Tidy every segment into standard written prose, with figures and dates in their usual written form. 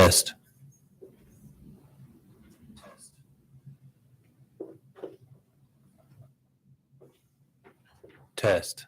Test. Test.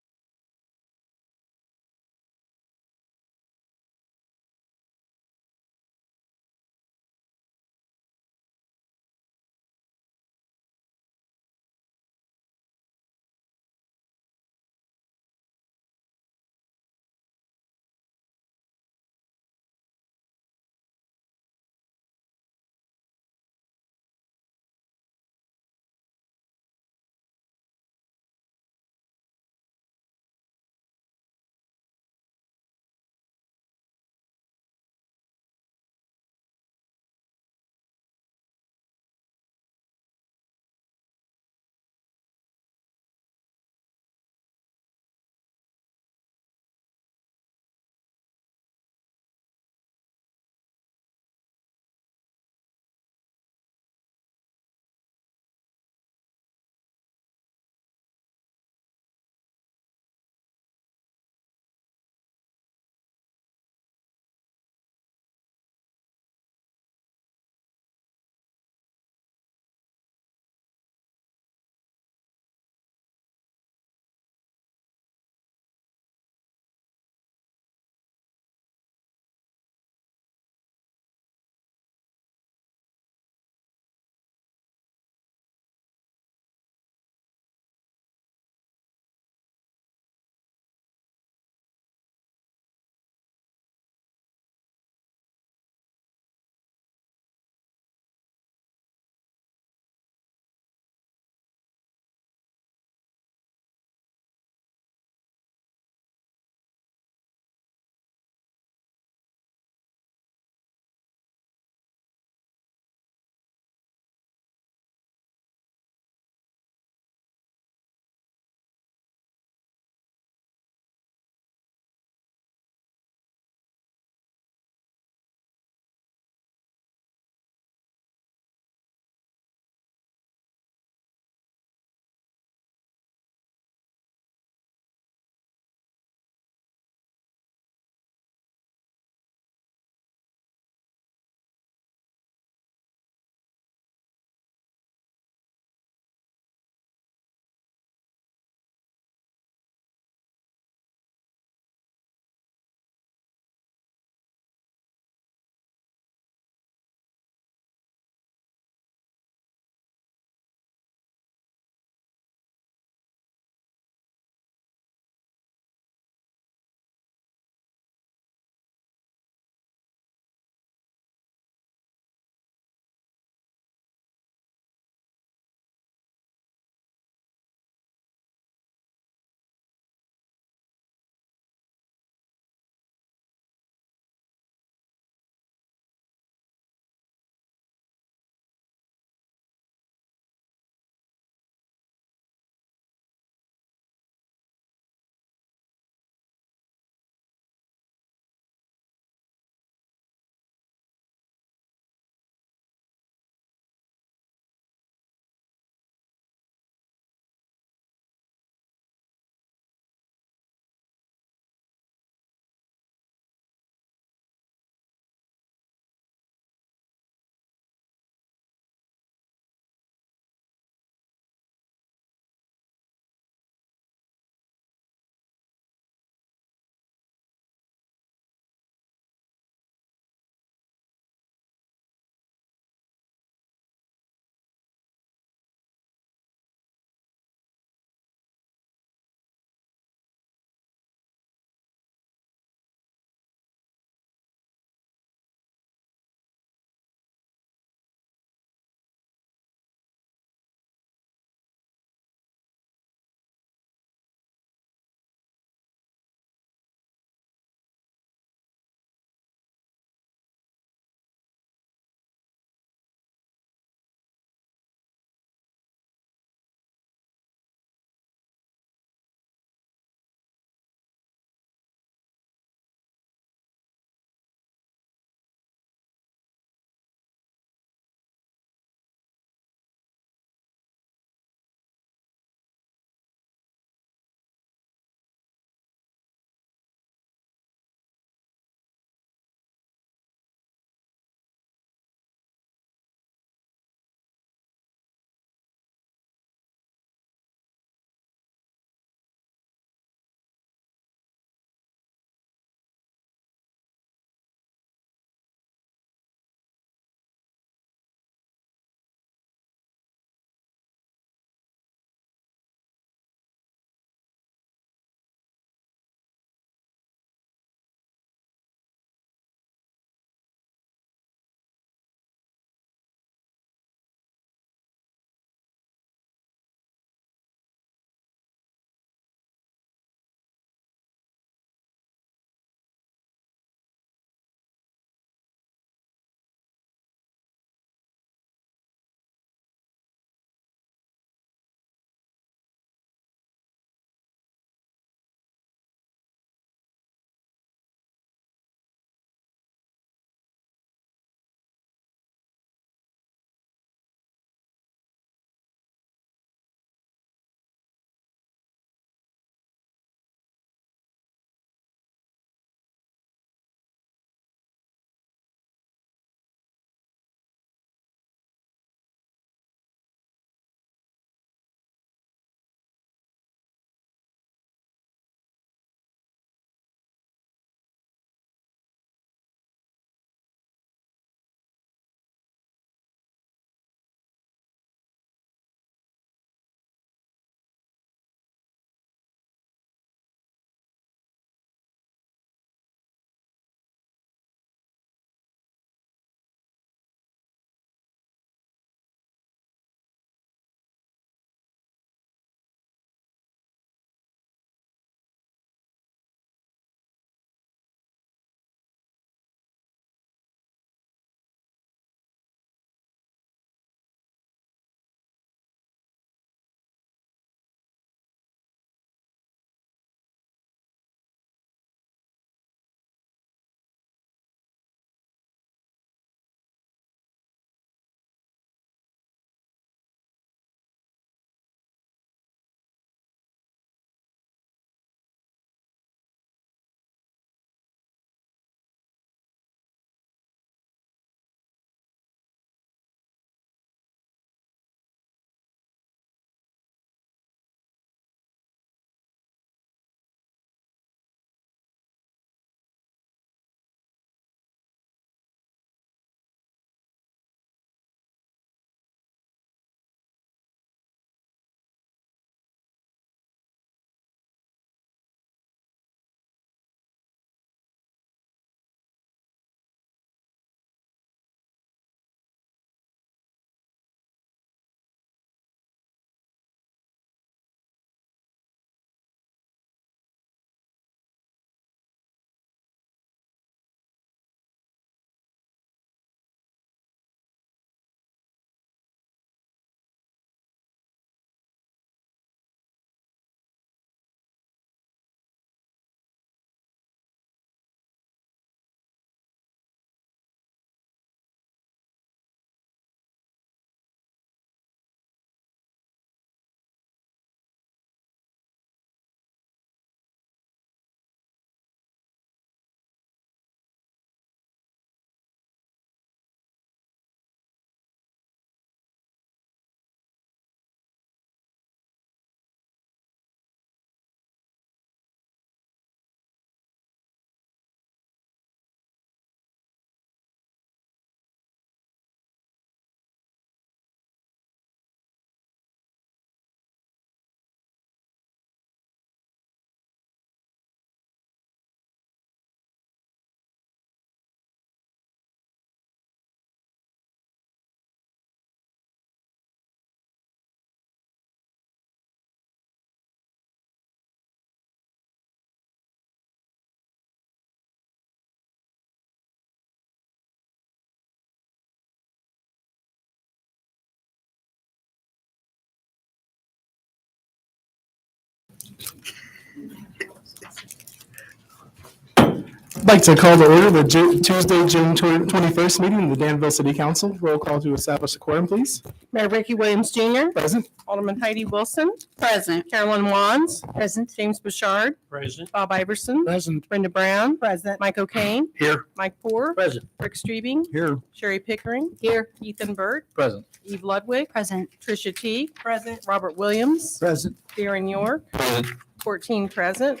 I'd like to call to order the Tuesday, June 21st meeting of the Danville City Council. Roll call to establish a quorum, please. Mayor Ricky Williams Jr. Present. Alderman Heidi Wilson. Present. Carolyn Wands. Present. James Bouchard. Present. Bob Iverson. Present. Brenda Brown. Present. Mike O'Kane. Here. Mike Poore. Present. Rick Streebing. Here. Sherry Pickering. Here. Ethan Burt. Present. Eve Ludwig. Present. Tricia Teague. Present. Robert Williams. Present. Darren York. Present. 14 present.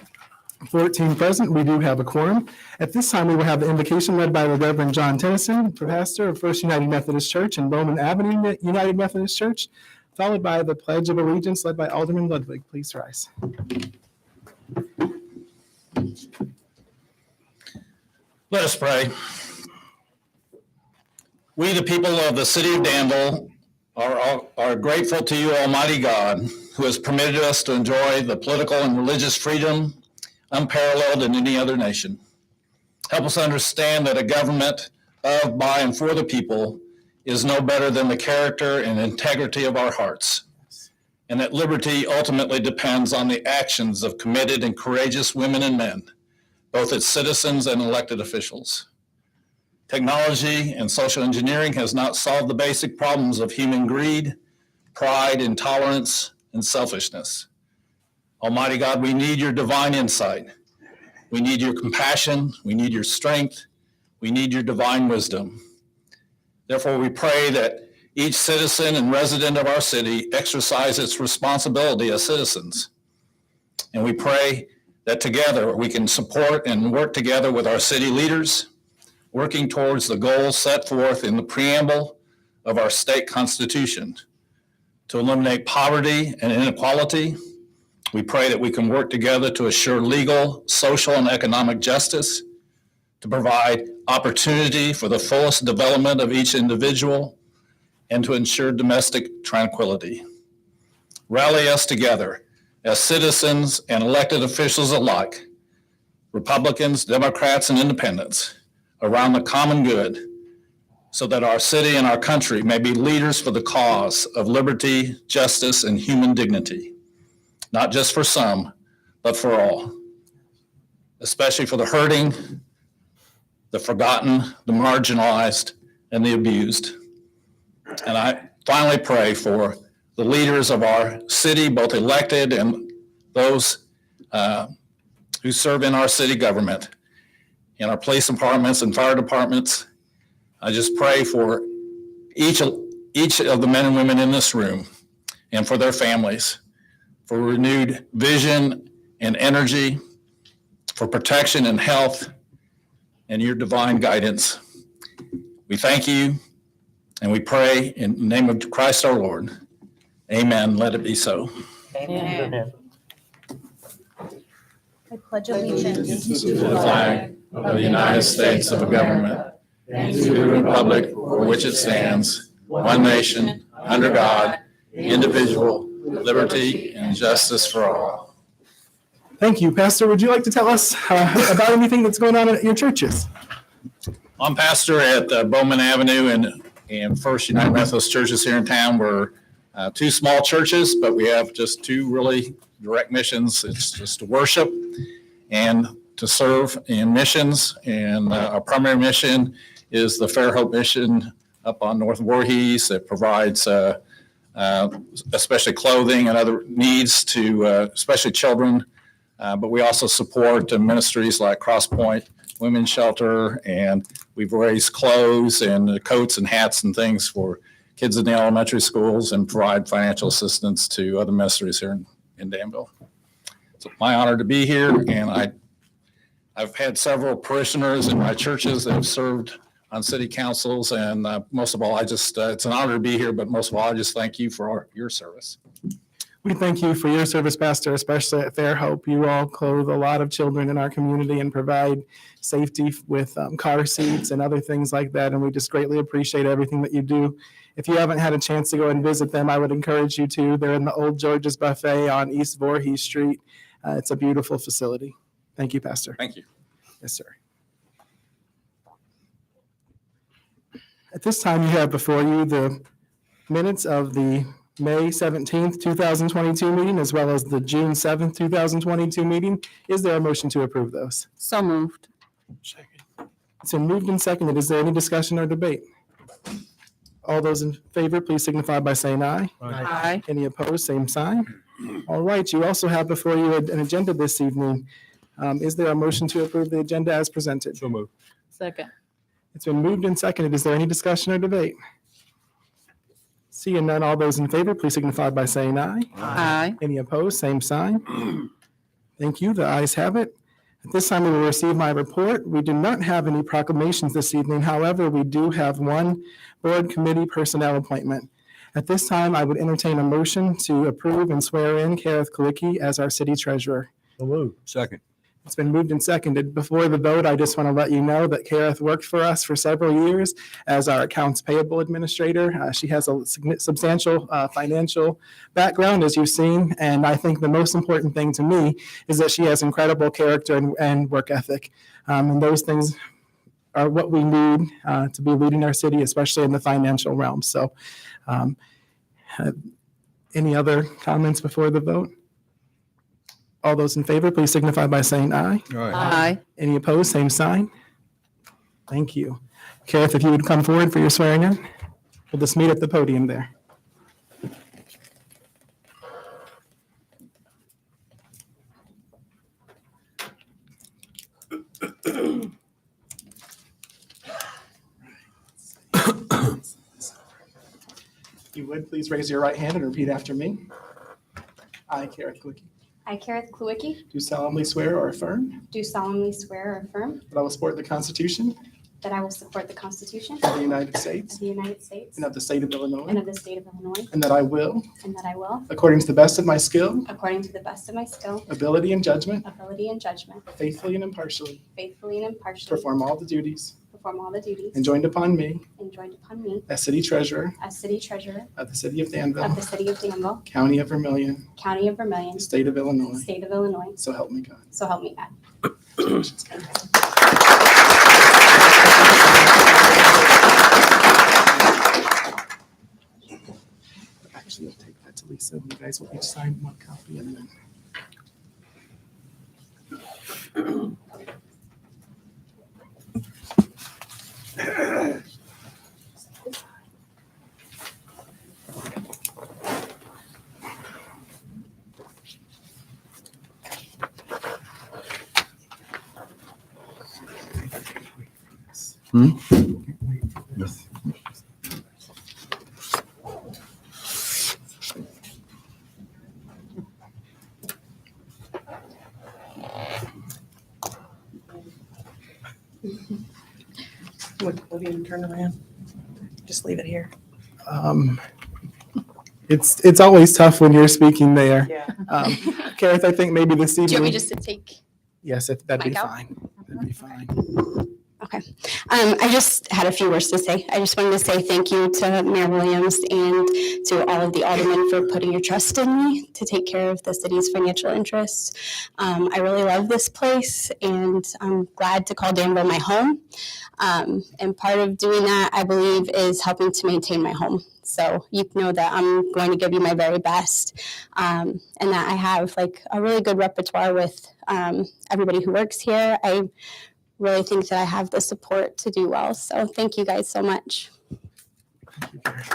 14 present. We do have a quorum. At this time, we will have the invocation led by the Reverend John Tennyson, pastor of First United Methodist Church and Bowman Avenue United Methodist Church, followed by the Pledge of Allegiance led by Alderman Ludwig. Please rise. Let us pray. We, the people of the city of Danville, are grateful to you, Almighty God, who has permitted us to enjoy the political and religious freedom unparalleled in any other nation. Help us understand that a government of, by, and for the people is no better than the character and integrity of our hearts, and that liberty ultimately depends on the actions of committed and courageous women and men, both as citizens and elected officials. Technology and social engineering has not solved the basic problems of human greed, pride, intolerance, and selfishness. Almighty God, we need your divine insight. We need your compassion. We need your strength. We need your divine wisdom. Therefore, we pray that each citizen and resident of our city exercise its responsibility as citizens. And we pray that together we can support and work together with our city leaders, working towards the goals set forth in the preamble of our state constitution to eliminate poverty and inequality. We pray that we can work together to assure legal, social, and economic justice, to provide opportunity for the fullest development of each individual, and to ensure domestic tranquility. Rally us together as citizens and elected officials alike, Republicans, Democrats, and independents, around the common good, so that our city and our country may be leaders for the cause of liberty, justice, and human dignity. Not just for some, but for all, especially for the hurting, the forgotten, the marginalized, and the abused. And I finally pray for the leaders of our city, both elected and those who serve in our city government, in our police departments and fire departments. I just pray for each of the men and women in this room and for their families, for renewed vision and energy, for protection and health, and your divine guidance. We thank you, and we pray in the name of Christ our Lord. Amen. Let it be so. Amen. I pledge allegiance To the flag of the United States of Government, and to the republic for which it stands, one nation, under God, indivisible, with liberty and justice for all. Thank you. Pastor, would you like to tell us about anything that's going on at your churches? I'm pastor at Bowman Avenue and First United Methodist churches here in town. We're two small churches, but we have just two really direct missions. It's just to worship and to serve in missions. And our primary mission is the Fair Hope mission up on North Voorhees that provides especially clothing and other needs to especially children. But we also support ministries like Cross Point Women's Shelter, and we've raised clothes and coats and hats and things for kids in the elementary schools and provide financial assistance to other ministries here in Danville. It's my honor to be here, and I've had several parishioners in my churches that have served on city councils, and most of all, it's an honor to be here, but most of all, I just thank you for your service. We thank you for your service, Pastor, especially at Fair Hope. You all clothe a lot of children in our community and provide safety with car seats and other things like that, and we just greatly appreciate everything that you do. If you haven't had a chance to go and visit them, I would encourage you to. They're in the Old George's Buffet on East Voorhees Street. It's a beautiful facility. Thank you, Pastor. Thank you. Yes, sir. At this time, you have before you the minutes of the May 17th, 2022 meeting, as well as the June 7th, 2022 meeting. Is there a motion to approve those? So moved. It's been moved and seconded. Is there any discussion or debate? All those in favor, please signify by saying aye. Aye. Any opposed, same sign. All right, you also have before you an agenda this evening. Is there a motion to approve the agenda as presented? So moved. Second. It's been moved and seconded. Is there any discussion or debate? Seeing none, all those in favor, please signify by saying aye. Aye. Any opposed, same sign. Thank you, the ayes have it. At this time, we will receive my report. We do not have any proclamations this evening. However, we do have one board committee personnel appointment. At this time, I would entertain a motion to approve and swear in Kareth Kalicki as our city treasurer. So moved. Second. It's been moved and seconded. Before the vote, I just want to let you know that Kareth worked for us for several years as our accounts payable administrator. She has a substantial financial background, as you've seen, and I think the most important thing to me is that she has incredible character and work ethic. And those things are what we need to be leading our city, especially in the financial realm. So any other comments before the vote? All those in favor, please signify by saying aye. All right. Aye. Any opposed, same sign. Thank you. Kareth, if you would come forward for your swearing in, we'll just meet at the podium there. If you would, please raise your right hand and repeat after me. I, Kareth Kalicki, I, Kareth Kalicki, do solemnly swear or affirm do solemnly swear or affirm that I will support the Constitution that I will support the Constitution of the United of States the United States and of the state of and Illinois, of the state of Illinois, and that I will, and that I will, according to the best of my skill, according to the best of my skill, ability, and judgment, ability, and judgment, faithfully and impartially, faithfully and impartially perform all the duties perform all the duties enjoined upon me enjoined upon me as city treasurer as city treasurer of the city of of Danville, the city of Danville, county of Vermilion, county of Vermilion, state of Illinois. state of Illinois. So help me God. So help me God. Actually, I'll take that to Lisa. You guys will each sign one copy and then. What do you turn around? Just leave it here. It's always tough when you're speaking there. Yeah. Kareth, I think maybe this evening. Do you want me just to take? Yes, if that'd be Mic out? fine. That'd be fine. Okay. I just had a few words to say. I just wanted to say thank you to Mayor Williams and to all of the aldermen for putting your trust in me to take care of the city's financial interests. I really love this place, and I'm glad to call Danville my home. And part of doing that, I believe, is helping to maintain my home. So you know that I'm going to give you my very best, and that I have like a really good repertoire with everybody who works here. I really think that I have the support to do well. So thank you guys so much. Thank you, Kareth.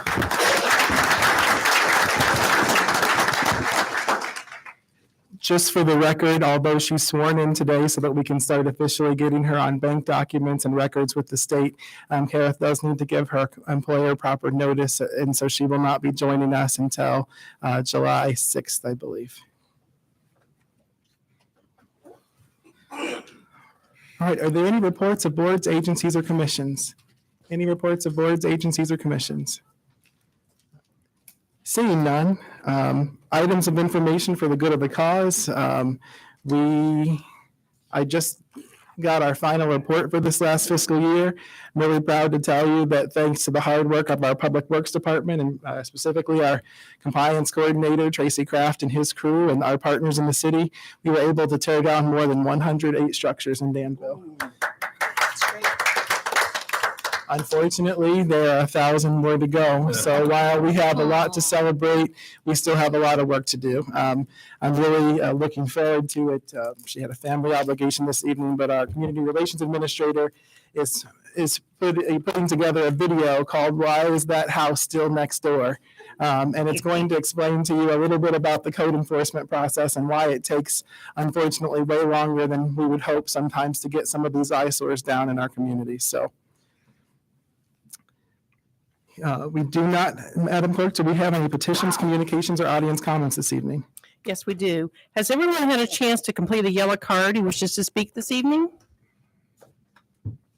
Just for the record, although she's sworn in today so that we can start officially getting her on bank documents and records with the state, Kareth does need to give her employer proper notice, and so she will not be joining us until July 6th, I believe. All right, are there any reports of boards, agencies, or commissions? Any reports of boards, agencies, or commissions? Seeing none, items of information for the good of the cause. I just got our final report for this last fiscal year. I'm really proud to tell you that thanks to the hard work of our Public Works Department and specifically our compliance coordinator, Tracy Kraft, and his crew and our partners in the city, we were able to tear down more than 108 structures in Danville. That's great. Unfortunately, there are 1,000 more to go. So while we have a lot to celebrate, we still have a lot of work to do. I'm really looking forward to it. She had a family obligation this evening, but our community relations administrator is putting together a video called "Why Is That House Still Next Door?" And it's going to explain to you a little bit about the code enforcement process and why it takes, unfortunately, way longer than we would hope sometimes to get some of these eyesores down in our community. So we do not, Madam Clerk, do we have any petitions, communications, or audience comments this evening? Yes, we do. Has everyone had a chance to complete a yellow card who wishes to speak this evening?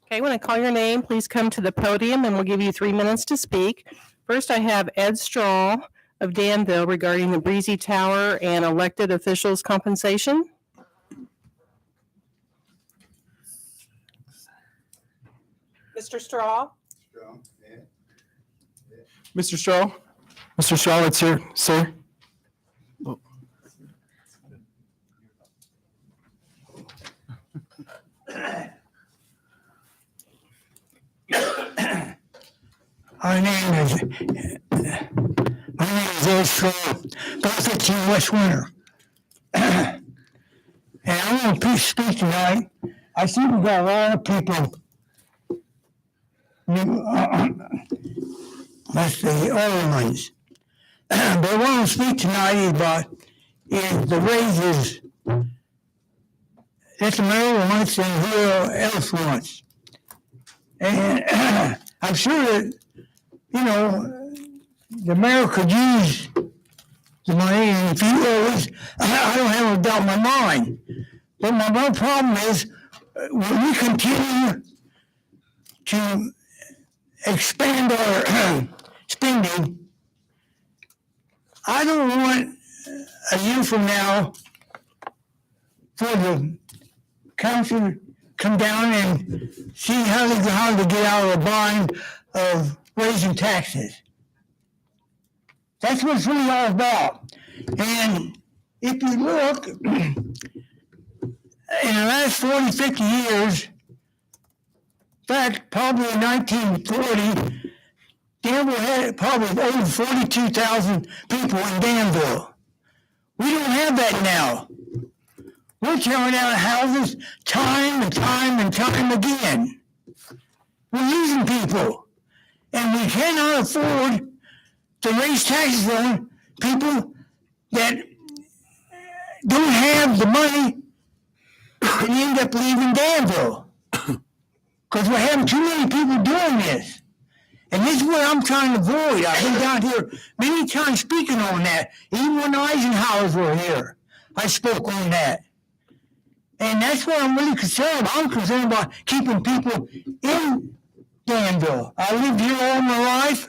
Okay, when I call your name, please come to the podium and we'll give you 3 minutes to speak. First, I have Ed Straw of Danville regarding the Breezy Tower and elected officials' compensation. Mr. Straw? Mr. Straw? Mr. Straw, it's here, sir. My name is Ed Straw, about 15 West Winter. And I want to speak tonight. I see we got a lot of people. That's the older ones. But what I want to speak tonight is the raises that the mayor wants and who else wants. And I'm sure that, the mayor could use the money, and if he always, I don't have a doubt in my mind. But my one problem is, when we continue to expand our spending, I don't want a year from now for the council to come down and see how to get out of the bind of raising taxes. That's what it's really all about. And if you look, in the last 40, 50 years, in fact, probably in 1940, Danville had probably over 42,000 people in Danville. We don't have that now. We're tearing out houses time and time and time again. We're losing people. And we cannot afford to raise taxes on people that don't have the money and end up leaving Danville. Because we're having too many people doing this. And this is what I'm trying to avoid. I've been down here many times speaking on that. Even when the Eisenhowers were here, I spoke on that. And that's what I'm really concerned about. I'm concerned about keeping people in Danville. I lived here all my life.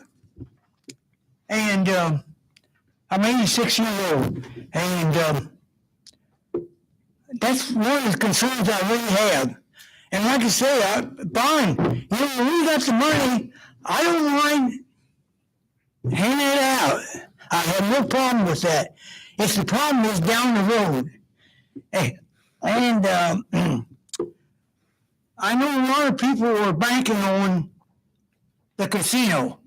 And I'm 86 years old. And that's one of the concerns I really have. And like I say, fine. When we got the money, I don't mind handing it out. I have no problem with that. It's the problem is down the road. Hey, and I know a lot of people were banking on the casino.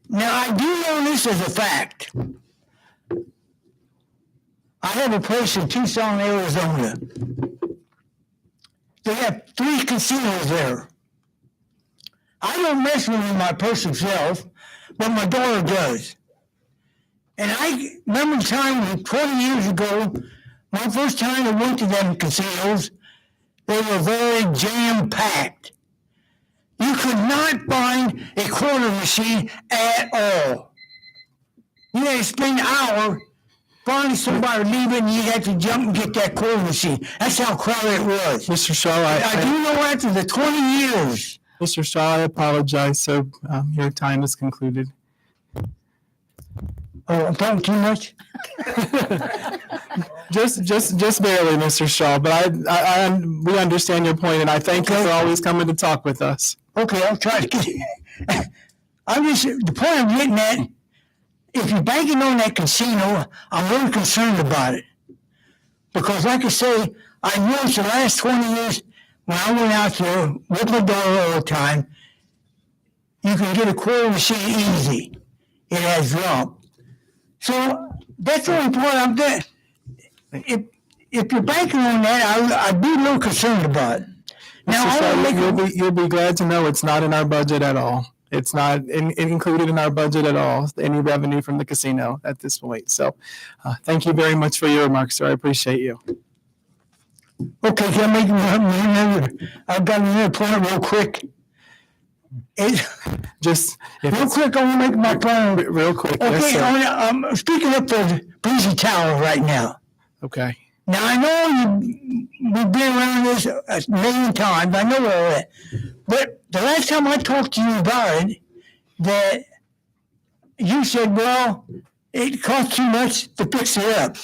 Now, I do know this as a fact. I have a place in Tucson, Arizona. They have 3 casinos there. I don't mess with them my personal self, but my daughter does. And I remember the time 20 years ago, my first time I went to them casinos, they were very jam-packed. You could not find a quarter machine at all. You had to spend an hour finding somebody leaving, and you had to jump and get that quarter machine. That's how crowded it was. Mr. Shaw, I do know after the 20 years. Mr. Shaw, I apologize. So your time is concluded. Oh, I'm talking too much? Just barely, Mr. Shaw. But we understand your point, and I thank you for always coming to talk with us. Okay, I'll try to get it. The point I'm getting at, if you're banking on that casino, I'm really concerned about it. Because like I say, I noticed the last 20 years, when I went out there with my daughter all the time, you can get a quarter machine easy. It has dropped. So that's the only point I'm doing. If you're banking on that, I'd be a little concerned about it. Now, Mr. I Shaw, want to make you'll be glad to know it's not in our budget at all. It's not included in our budget at all, any revenue from the casino at this point. So thank you very much for your remarks, sir. I appreciate you. Okay, can I make another? I've got another point real quick. Just if Real it's quick, I want to make my point. real quick. Yes, Okay, sir. I'm speaking up for the Breezy Tower right now. Okay. Now, I know we've been around this a million times. I know all that. But the last time I talked to you about it, that you said, well, it costs too much to fix it up.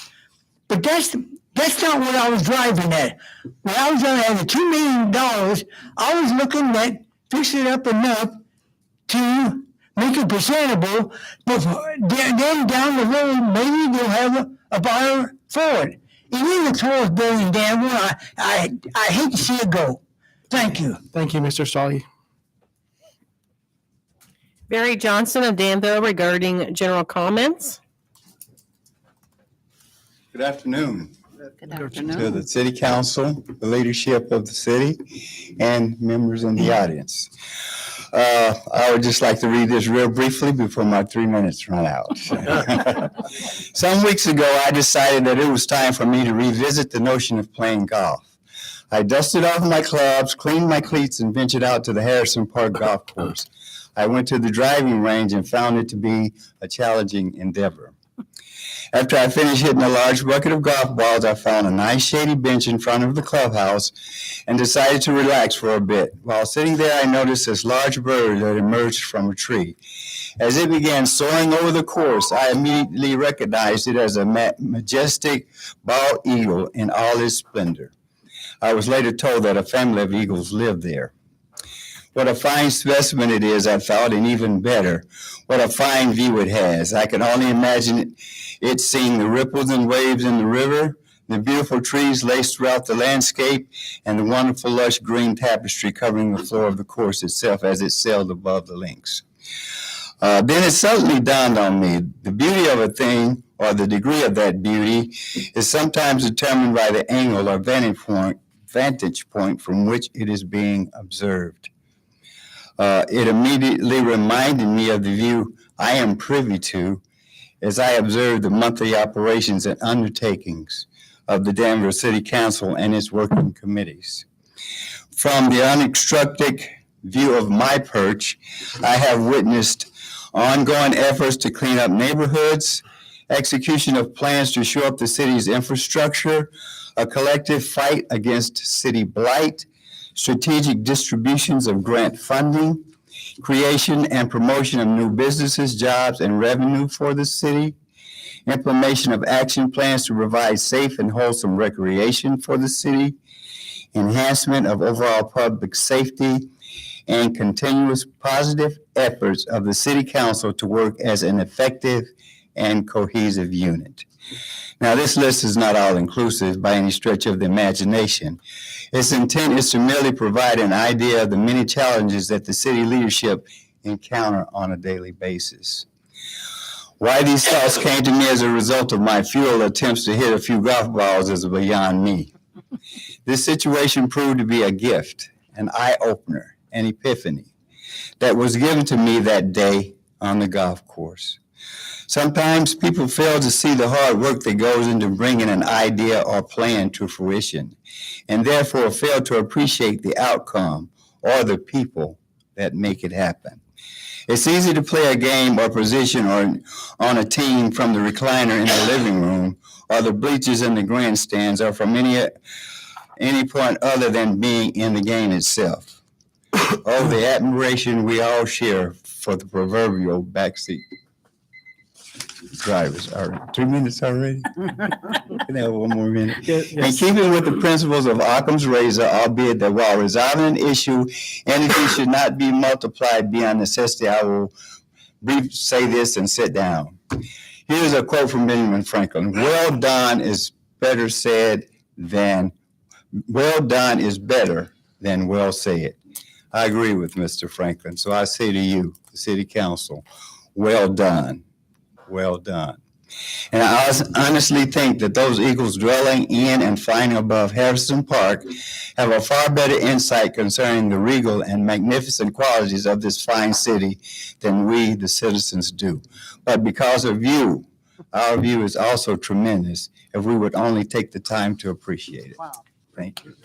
But that's not what I was driving at. When I was driving at the $2 million, I was looking at fixing it up enough to make it presentable. But then down the road, maybe they'll have a buyer for it. It is a tallest building in Danville. I hate to see it go. Thank you. Thank you, Mr. Shaw. Barry Johnson of Danville regarding general comments. Good afternoon Good to afternoon. the city council, the leadership of the city, and members in the audience. I would just like to read this real briefly before my 3 minutes run out. Some weeks ago, I decided that it was time for me to revisit the notion of playing golf. I dusted off my clubs, cleaned my cleats, and ventured out to the Harrison Park golf course. I went to the driving range and found it to be a challenging endeavor. After I finished hitting a large bucket of golf balls, I found a nice shady bench in front of the clubhouse and decided to relax for a bit. While sitting there, I noticed this large bird that emerged from a tree. As it began soaring over the course, I immediately recognized it as a majestic bald eagle in all its splendor. I was later told that a family of eagles lived there. What a fine specimen it is, I thought, and even better, what a fine view it has. I can only imagine it seeing the ripples and waves in the river, the beautiful trees laced throughout the landscape, and the wonderful lush green tapestry covering the floor of the course itself as it sailed above the links. Then it suddenly dawned on me, the beauty of a thing, or the degree of that beauty, is sometimes determined by the angle or vantage point from which it is being observed. It immediately reminded me of the view I am privy to as I observed the monthly operations and undertakings of the Danville City Council and its working committees. From the unobstructed view of my perch, I have witnessed ongoing efforts to clean up neighborhoods, execution of plans to shore up the city's infrastructure, a collective fight against city blight, strategic distributions of grant funding, creation and promotion of new businesses, jobs, and revenue for the city, implementation of action plans to provide safe and wholesome recreation for the city, enhancement of overall public safety, and continuous positive efforts of the city council to work as an effective and cohesive unit. Now, this list is not all-inclusive by any stretch of the imagination. Its intent is to merely provide an idea of the many challenges that the city leadership encounter on a daily basis. Why these thoughts came to me as a result of my futile attempts to hit a few golf balls is beyond me. This situation proved to be a gift, an eye-opener, an epiphany that was given to me that day on the golf course. Sometimes people fail to see the hard work that goes into bringing an idea or plan to fruition, and therefore fail to appreciate the outcome or the people that make it happen. It's easy to play a game or position or on a team from the recliner in the living room or the bleachers in the grandstands or from any point other than being in the game itself. Oh, the admiration we all share for the proverbial backseat drivers. All right, 2 minutes already? Can I have one more minute? Yes. In keeping with the principles of Occam's razor, albeit that while resolving an issue, energy should not be multiplied beyond necessity, I will briefly say this and sit down. Here's a quote from Benjamin Franklin. Well done is better then well said. I agree with Mr. Franklin. So I say to you, the city council, well done. Well done. And I honestly think that those Eagles dwelling in and flying above Harrison Park have a far better insight concerning the regal and magnificent qualities of this fine city than we, the citizens, do. But because of you, our view is also tremendous if we would only take the time to appreciate it. Wow. Thank you.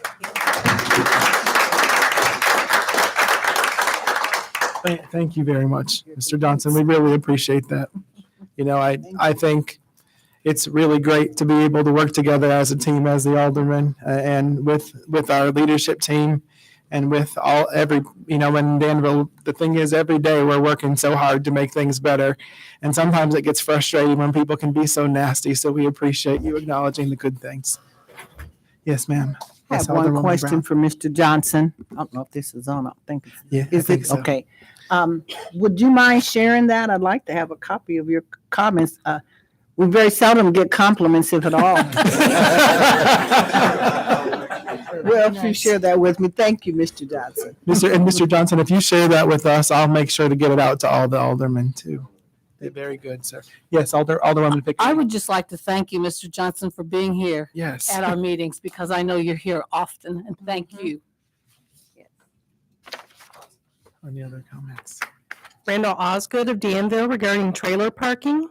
Thank you very much, Mr. Johnson. We really appreciate that. You know, I think it's really great to be able to work together as a team, as the aldermen, and with our leadership team, and with in Danville. The thing is, every day we're working so hard to make things better, and sometimes it gets frustrating when people can be so nasty. So we appreciate you acknowledging the good things. Yes, ma'am. I Yes, have one Alderwoman question Brown. for Mr. Johnson. I don't know if this is on. I think it's, Yeah, I is think it? so. Okay. Would you mind sharing that? I'd like to have a copy of your comments. We very seldom get compliments, if at all. Well, if you share that with me, thank you, Mr. Johnson. Mr. Johnson, if you share that with us, I'll make sure to get it out to all the aldermen too. They're very good, sir. Yes, Alderwoman Pickett. I would just like to thank you, Mr. Johnson, for being here Yes. at our meetings because I know you're here often, and thank you. Any other comments? Randall Osgood of Danville regarding trailer parking.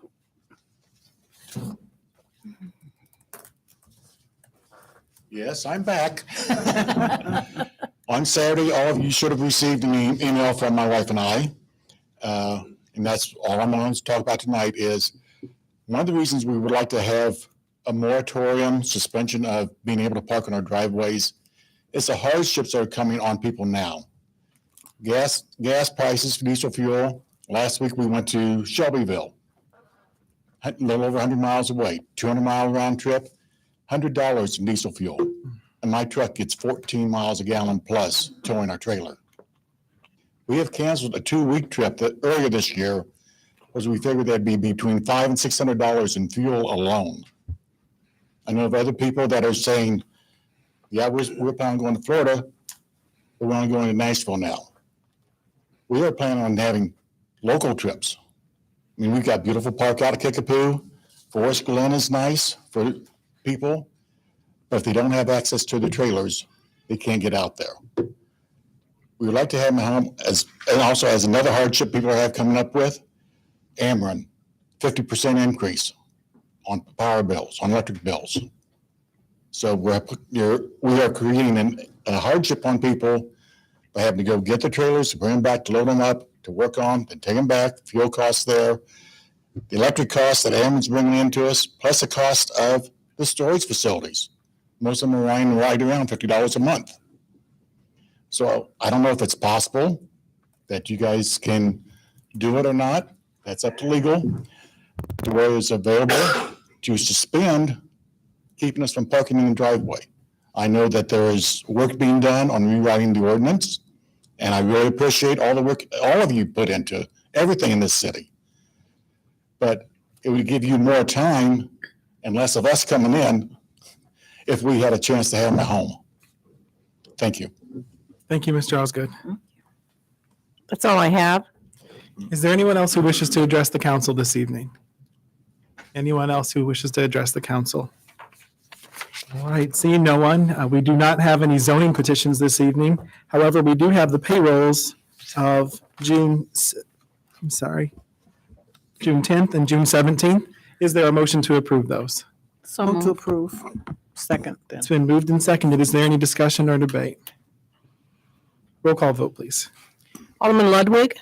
Yes, I'm back. On Saturday, all of you should have received an email from my wife and I. And that's all I'm going to talk about tonight is one of the reasons we would like to have a moratorium, suspension of being able to park in our driveways is the hardships that are coming on people now. Gas prices for diesel fuel. Last week we went to Shelbyville, a little over 100 miles away, 200-mile round trip, $100 in diesel fuel. And my truck gets 14 miles a gallon plus towing our trailer. We have canceled a 2-week trip that earlier this year was we figured that'd be between $500 and $600 in fuel alone. I know of other people that are saying, yeah, we're planning on going to Florida, but we're only going to Nashville now. We are planning on having local trips. I mean, we've got beautiful park out of Kickapoo. Forest Glen is nice for people, but if they don't have access to the trailers, they can't get out there. We would like to have them home and also as another hardship people have coming up with, Ameren, 50% increase on power bills, on electric bills. So we are creating a hardship on people by having to go get the trailers, bring them back to load them up, to work on, then take them back, fuel costs there, the electric costs that Ameren's bringing into us, plus the cost of the storage facilities. Most of them are right around $50 a month. So I don't know if it's possible that you guys can do it or not. That's up to legal, to where it's available to suspend keeping us from parking in the driveway. I know that there is work being done on rewriting the ordinance, and I really appreciate all the work all of you put into everything in this city. But it would give you more time and less of us coming in if we had a chance to have them at home. Thank you. Thank you, Mr. Osgood. That's all I have. Is there anyone else who wishes to address the council this evening? Anyone else who wishes to address the council? All right, seeing no one, we do not have any zoning petitions this evening. However, we do have the payrolls of June 10th and June 17th. Is there a motion to approve those? So Move to moved. approve. Second, then. It's been moved and seconded. Is there any discussion or debate? Roll call vote, please. Alderman Ludwig,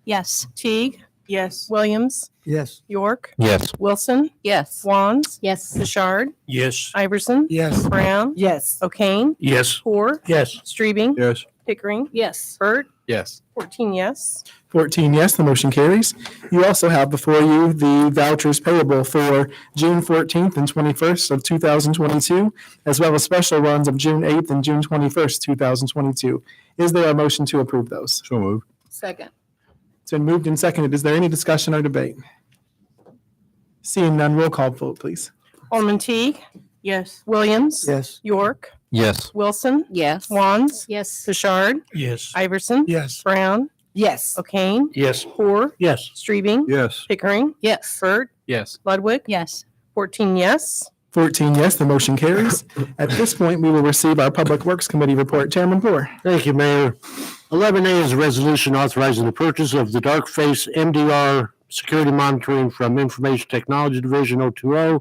Yes. Teague, Yes. Williams, Yes. York, Yes. Wilson, Yes. Wands, Yes. Bouchard, Yes. Iverson, Yes. Brown, Yes. O'Kane, Yes. Hoare, Yes. Strebing, Yes. Pickering, Yes. Burt, Yes. 14 yes. 14 yes, the motion carries. You also have before you the vouchers payable for June 14th and 21st of 2022, as well as special runs of June 8th and June 21st, 2022. Is there a motion to approve those? So moved. Second. It's been moved and seconded. Is there any discussion or debate? Seeing none, roll call vote, please. Alderman Teague, Yes. Williams, Yes. York, Yes. Wilson, Yes. Wands, Yes. Bouchard, Yes. Iverson, Yes. Brown, Yes. O'Kane, Yes. Poor, Yes. Streebing, Yes. Pickering, Yes. Burt, Yes. Ludwig, Yes. 14 yes. 14 yes, the motion carries. At this point, we will receive our Public Works Committee report. Chairman Poor. Thank you, Mayor. 11A is a resolution authorizing the purchase of the Dark Face MDR security monitoring from Information Technology Division 020.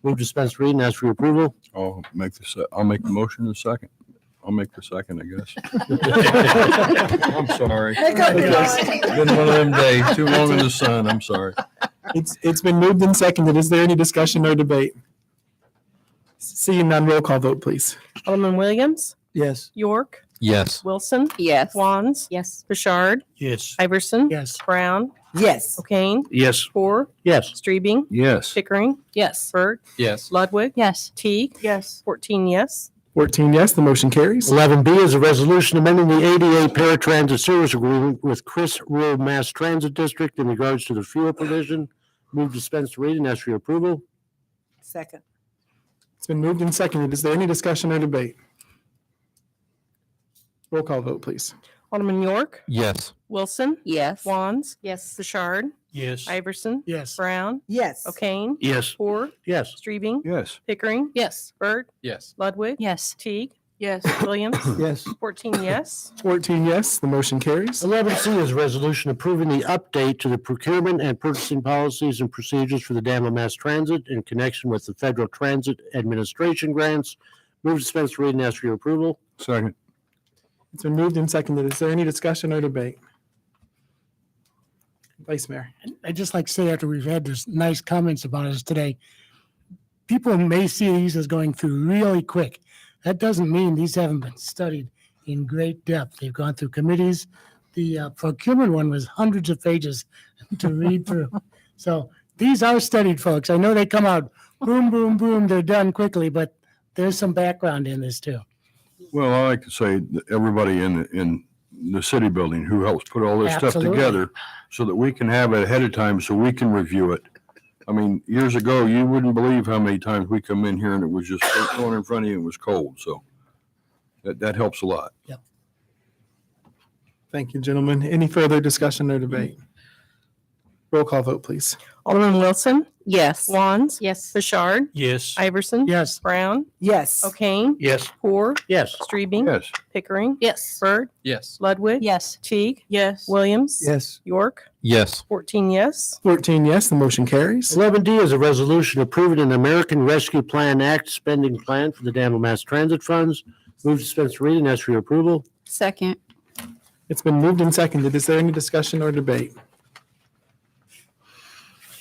Move dispense reading, ask for your approval. I'll make the motion in a second. I'll make the second, I guess. I'm sorry. Been one of them days, too long in the sun. I'm sorry. It's been moved and seconded. Is there any discussion or debate? Seeing none, roll call vote, please. Alderman Williams, Yes. York, Yes. Wilson, Yes. Wands, Yes. Bouchard, Yes. Iverson, Yes. Brown, Yes. O'Kane, Yes. Poor, Yes. Streebing, Yes. Pickering, Yes. Burt, Yes. Ludwig, Yes. Teague. Yes. 14 yes. 14 yes, the motion carries. 11B is a resolution amending the ADA paratransit service agreement with Chris Rural Mass Transit District in regards to the fuel provision. Move dispense reading, ask for your approval. Second. It's been moved and seconded. Is there any discussion or debate? Roll call vote, please. Alderman York, Yes. Wilson, Yes. Wands, Yes. Bouchard, Yes. Iverson, Yes. Brown, Yes. O'Kane, Yes. Poor, Yes. Streebing, Yes. Pickering, Yes. Burt, Yes. Ludwig, Yes. Teague. Yes. Williams, Yes. 14 yes. 14 yes, the motion carries. 11C is a resolution approving the update to the procurement and purchasing policies and procedures for the Danville Mass Transit in connection with the Federal Transit Administration grants. Move dispense reading, ask for your approval. Second. It's been moved and seconded. Is there any discussion or debate? Vice Mayor. I'd just like to say, after we've had this nice comments about us today, people may see these as going through really quick. That doesn't mean these haven't been studied in great depth. They've gone through committees. The procurement one was hundreds of pages to read through. So these are studied, folks. I know they come out boom, boom, boom. They're done quickly, but there's some background in this too. Well, I like to say that everybody in the city building who helps put all this stuff Absolutely. together so that we can have it ahead of time so we can review it. I mean, years ago, you wouldn't believe how many times we come in here and it was just thrown in front of you and it was cold. So that helps a lot. Thank you, gentlemen. Any further discussion or debate? Roll call vote, please. Alderman Wilson, Yes. Wands, Yes. Bouchard, Yes. Iverson, Yes. Brown, Yes. O'Kane, Yes. Poor, Yes. Streebing, Yes. Pickering, Yes. Burt, Yes. Ludwig, Yes. Teague. Yes. Williams. Yes. York, Yes. 14 yes. 14 yes, the motion carries. 11D is a resolution approving an American Rescue Plan Act spending plan for the Danville Mass Transit funds. Move dispense reading, ask for your approval. Second. It's been moved and seconded. Is there any discussion or debate?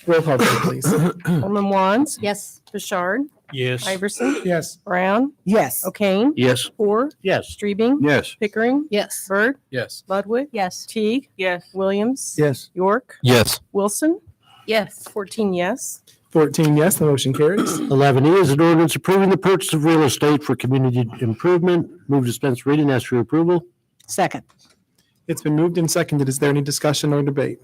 Roll call vote, please. Alderman Wands, Yes. Bouchard, Yes. Iverson, Yes. Brown, Yes. O'Kane, Yes. Poor, Yes. Streebing, Yes. Pickering, Yes. Burt, Yes. Ludwig, Yes. Teague. Yes. Williams. Yes. York, Yes. Wilson, Yes. 14 yes. 14 yes, the motion carries. 11E is an ordinance approving the purchase of real estate for community improvement. Move dispense reading, ask for your approval. Second. It's been moved and seconded. Is there any discussion or debate?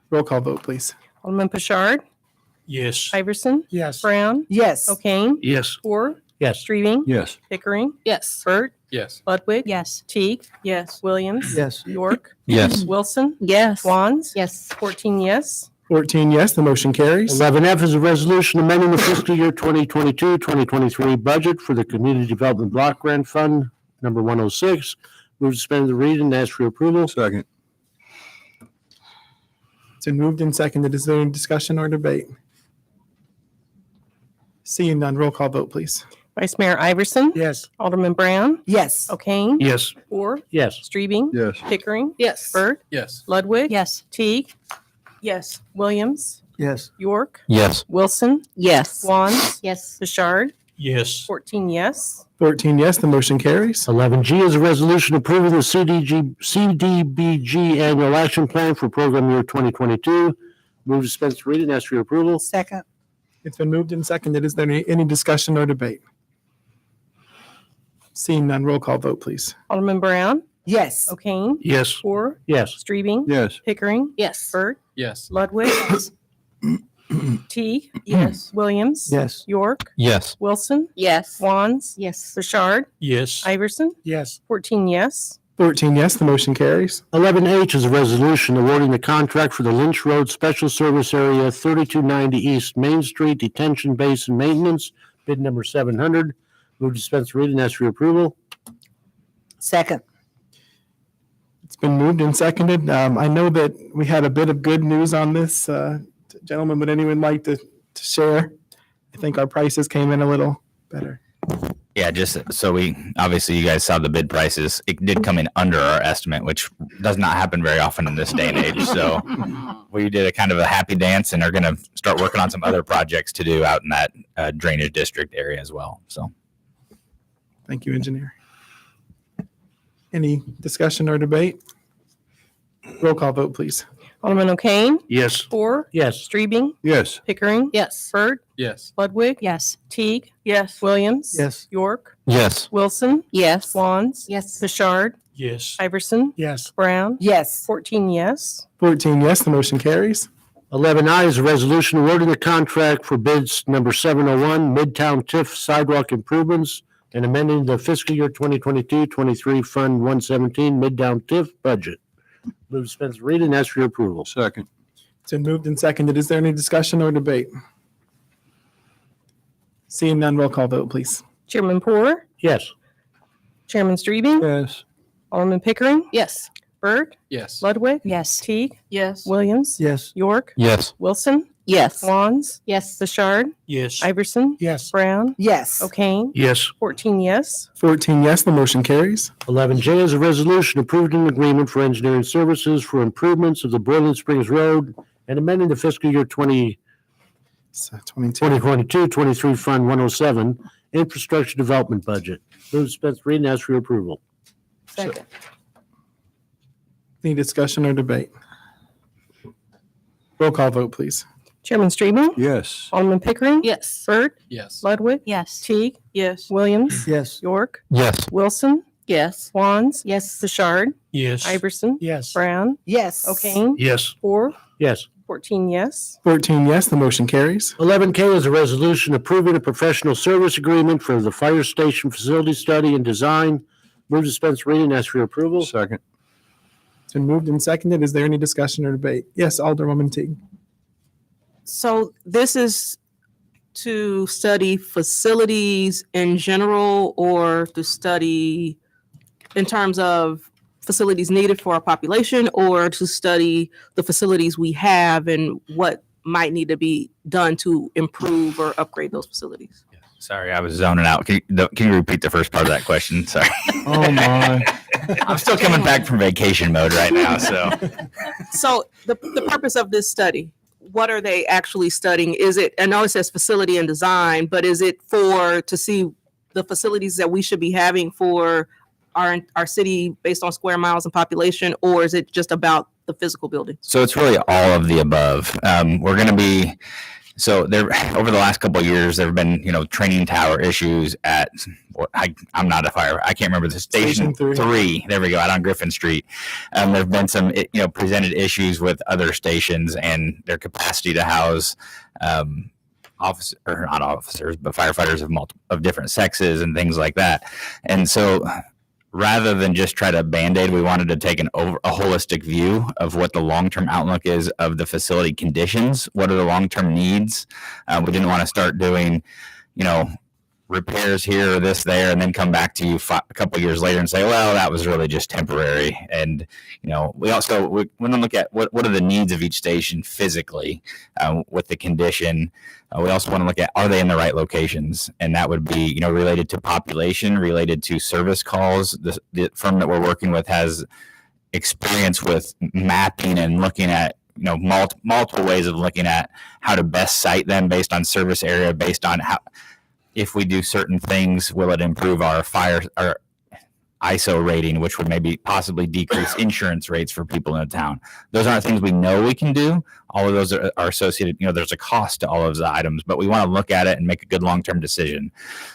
Roll call vote, please. Alderman Bouchard, Yes. Iverson, Yes. Brown, Yes. O'Kane, Yes. Poor, Yes. Streebing, Yes. Pickering, Yes. Burt, Yes. Ludwig. Yes. Teague. Yes. Williams. Yes. York, Yes. Wilson, Yes. Wands. Yes. 14 yes. 14 yes, the motion carries. 11F is a resolution amending the fiscal year 2022-2023 budget for the Community Development Block Grant Fund, number 106. Move to suspend the reading and ask for your approval. Second. It's been moved and seconded. Is there any discussion or debate? Seeing none, roll call vote, please. Vice Mayor Iverson, Yes. Alderman Brown, Yes. O'Kane, Yes. Poor, Yes. Streebing, Yes. Pickering, Yes. Burt, Yes. Ludwig. Yes. Teague. Yes. Williams, Yes. York, Yes. Wilson, Yes. Wands, Yes. Bouchard, Yes. 14 yes. 14 yes, the motion carries. 11G is a resolution approving the CDBG Annual Action Plan for Program Year 2022. Move to dispense the reading, ask for your approval. Second. It's been moved and seconded. Is there any discussion or debate? Seeing none, roll call vote, please. Alderman Brown, Yes. O'Kane, Yes. Poor, Yes. Streebing, Yes. Pickering, Yes. Burt, Yes. Ludwig, Teague? Yes. Williams? Yes. York? Yes. Wilson? Yes. Wands? Yes. Bouchard? Yes. Iverson? Yes. 14 yes. 14 yes, the motion carries. 11H is a resolution awarding the contract for the Lynch Road Special Service Area 3290 East Main Street Detention Basin Maintenance, bid number 700. Move to dispense with reading, ask for your approval. Second. It's been moved and seconded. I know that we had a bit of good news on this. Gentlemen, would anyone like to share? I think our prices came in a little better. Yeah, just so obviously you guys saw the bid prices. It did come in under our estimate, which does not happen very often in this day and age. So we did a kind of a happy dance and are going to start working on some other projects to do out in that drainage district area as well. So. Thank you, engineer. Any discussion or debate? Roll call vote, please. Alderman O'Kane? Yes. Four? Yes. Strebing? Yes. Pickering? Yes. Byrd? Yes. Ludwig? Yes. Teague? Yes. Williams? Yes. York? Yes. Wilson? Yes. Wands? Yes. Bouchard? Yes. Iverson? Yes. Brown? Yes. 14 yes. 14 yes, the motion carries. 11I is a resolution awarding the contract for bids number 701, Midtown TIF Sidewalk Improvements, and amending the fiscal year 2022-23 Fund 117 Midtown TIF budget. Move to dispense with reading, ask for your approval. Second. It's been moved and seconded. Is there any discussion or debate? Seeing none, roll call vote, please. Chairman Poor? Yes. Chairman Strebing? Yes. Alderman Pickering? Yes. Byrd? Yes. Ludwig? Yes. Teague? Yes. Williams? Yes. York? Yes. Wilson? Yes. Wands? Yes. Bouchard? Yes. Iverson? Yes. Brown? Yes. O'Kane? Yes. 14 yes. 14 yes, the motion carries. 11J is a resolution approving an agreement for engineering services for improvements of the Boiling Springs Road and amending the fiscal year 22-23 So 22. Fund 107 Infrastructure Development Budget. Move to dispense with reading, ask for your approval. Second. Any discussion or debate? Roll call vote, please. Chairman Strebing? Yes. Alderman Pickering? Yes. Byrd? Yes. Ludwig? Yes. Teague? Yes. Williams? Yes. York? Yes. Wilson? Yes. Wands? Yes. Bouchard? Yes. Iverson? Yes. Brown? Yes. O'Kane? Yes. Four? Yes. 14 yes. 14 yes, the motion carries. 11K is a resolution approving a professional service agreement for the fire station facility study and design. Move to dispense with reading, ask for your approval. Second. It's been moved and seconded. Is there any discussion or debate? Yes, Alderwoman Teague. So this is to study facilities in general or to study in terms of facilities needed for our population or to study the facilities we have and what might need to be done to improve or upgrade those facilities? Sorry, I was zoning out. Can you repeat the first part of that question? Sorry. Oh, my. I'm still coming back from vacation mode right now, so. So the purpose of this study, what are they actually studying? Is it, I know it says facility and design, but is it to see the facilities that we should be having for our city based on square miles and population, or is it just about the physical building? So it's really all of the above. We're going to be, so there, over the last couple of years, there have been, training tower issues at, I'm not a fire, I can't remember the station 3. There we go, out on Griffin Street. There have been some, presented issues with other stations and their capacity to house, officers, or not officers, but firefighters of different sexes and things like that. And so rather than just try to Band-Aid, we wanted to take a holistic view of what the long-term outlook is of the facility conditions. What are the long-term needs? We didn't want to start doing, repairs here or this there, and then come back to you a couple of years later and say, well, that was really just temporary. And, we want to look at what are the needs of each station physically with the condition. We also want to look at, are they in the right locations? And that would be, related to population, related to service calls. The firm that we're working with has experience with mapping and looking at, multiple ways of looking at how to best site them based on service area, based on how, if we do certain things, will it improve our ISO rating, which would maybe possibly decrease insurance rates for people in a town. Those aren't things we know we can do. All of those are associated, there's a cost to all of the items, but we want to look at it and make a good long-term decision.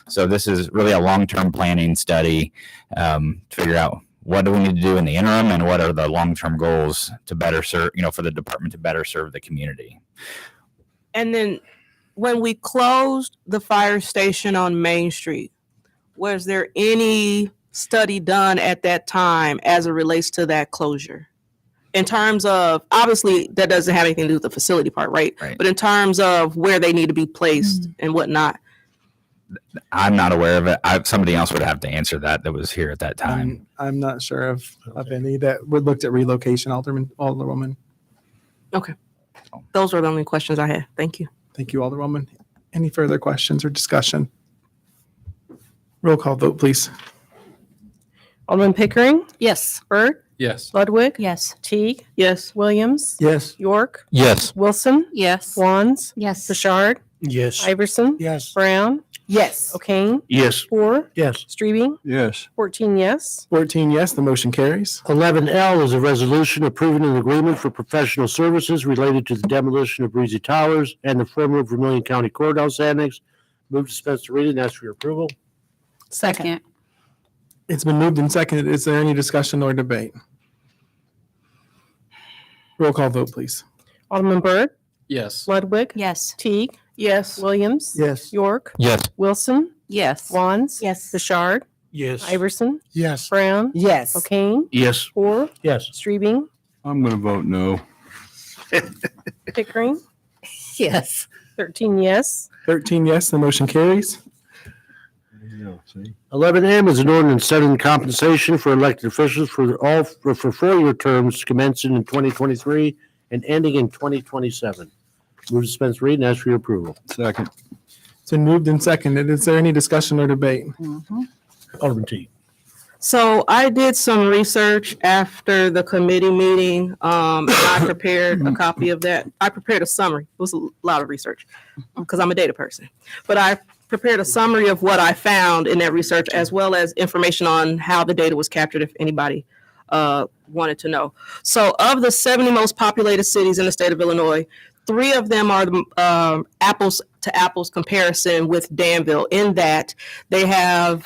So this is really a long-term planning study to figure out what do we need to do in the interim and what are the long-term goals to better serve, for the department to better serve the community. And then when we closed the fire station on Main Street, was there any study done at that time as it relates to that closure? In terms of, obviously, that doesn't have anything to do with the facility part, right? Right. But in terms of where they need to be placed and whatnot. I'm not aware of it. Somebody else would have to answer that was here at that time. I'm not sure of any that would looked at relocation, Alderwoman. Okay. Those were the only questions I had. Thank you. Thank you, Alderwoman. Any further questions or discussion? Roll call vote, please. Alderman Pickering, Yes. Byrd, Yes. Ludwig, Yes. Teague, Yes. Williams, Yes. York, Yes. Wilson, Yes. Wands, Yes. Bouchard, Yes. Iverson, Yes. Brown, Yes. O'Kane, Yes. Moore, Yes. Streebing, Yes. 14 yes. 14 yes, the motion carries. 11L is a resolution approving an agreement for professional services related to the demolition of Breezy Towers and the former Vermilion County Courthouse Annex. Move to dispense the reading, ask for your approval. Second. It's been moved and seconded. Is there any discussion or debate? Roll call vote, please. Alderman Byrd, Yes. Ludwig, Yes. Teague, Yes. Williams, Yes. York, Yes. Wilson, Yes. Wands, Yes. Bouchard, Yes. Iverson, Yes. Brown, Yes. O'Kane, Yes. Moore, Yes. Streebing, I'm going to vote no. Pickering, Yes. 13 yes. 13 yes, the motion carries. 11M is an ordinance setting compensation for elected officials for 4-year terms commencing in 2023 and ending in 2027. Move to dispense reading, ask for your approval. Second. It's been moved and seconded. Is there any discussion or debate? Alderman Teague. So I did some research after the committee meeting. And I prepared a copy of that. I prepared a summary. It was a lot of research because I'm a data person. But I prepared a summary of what I found in that research, as well as information on how the data was captured, if anybody wanted to know. So of the 70 most populated cities in the state of Illinois, 3 of them are the apples to apples comparison with Danville, in that they have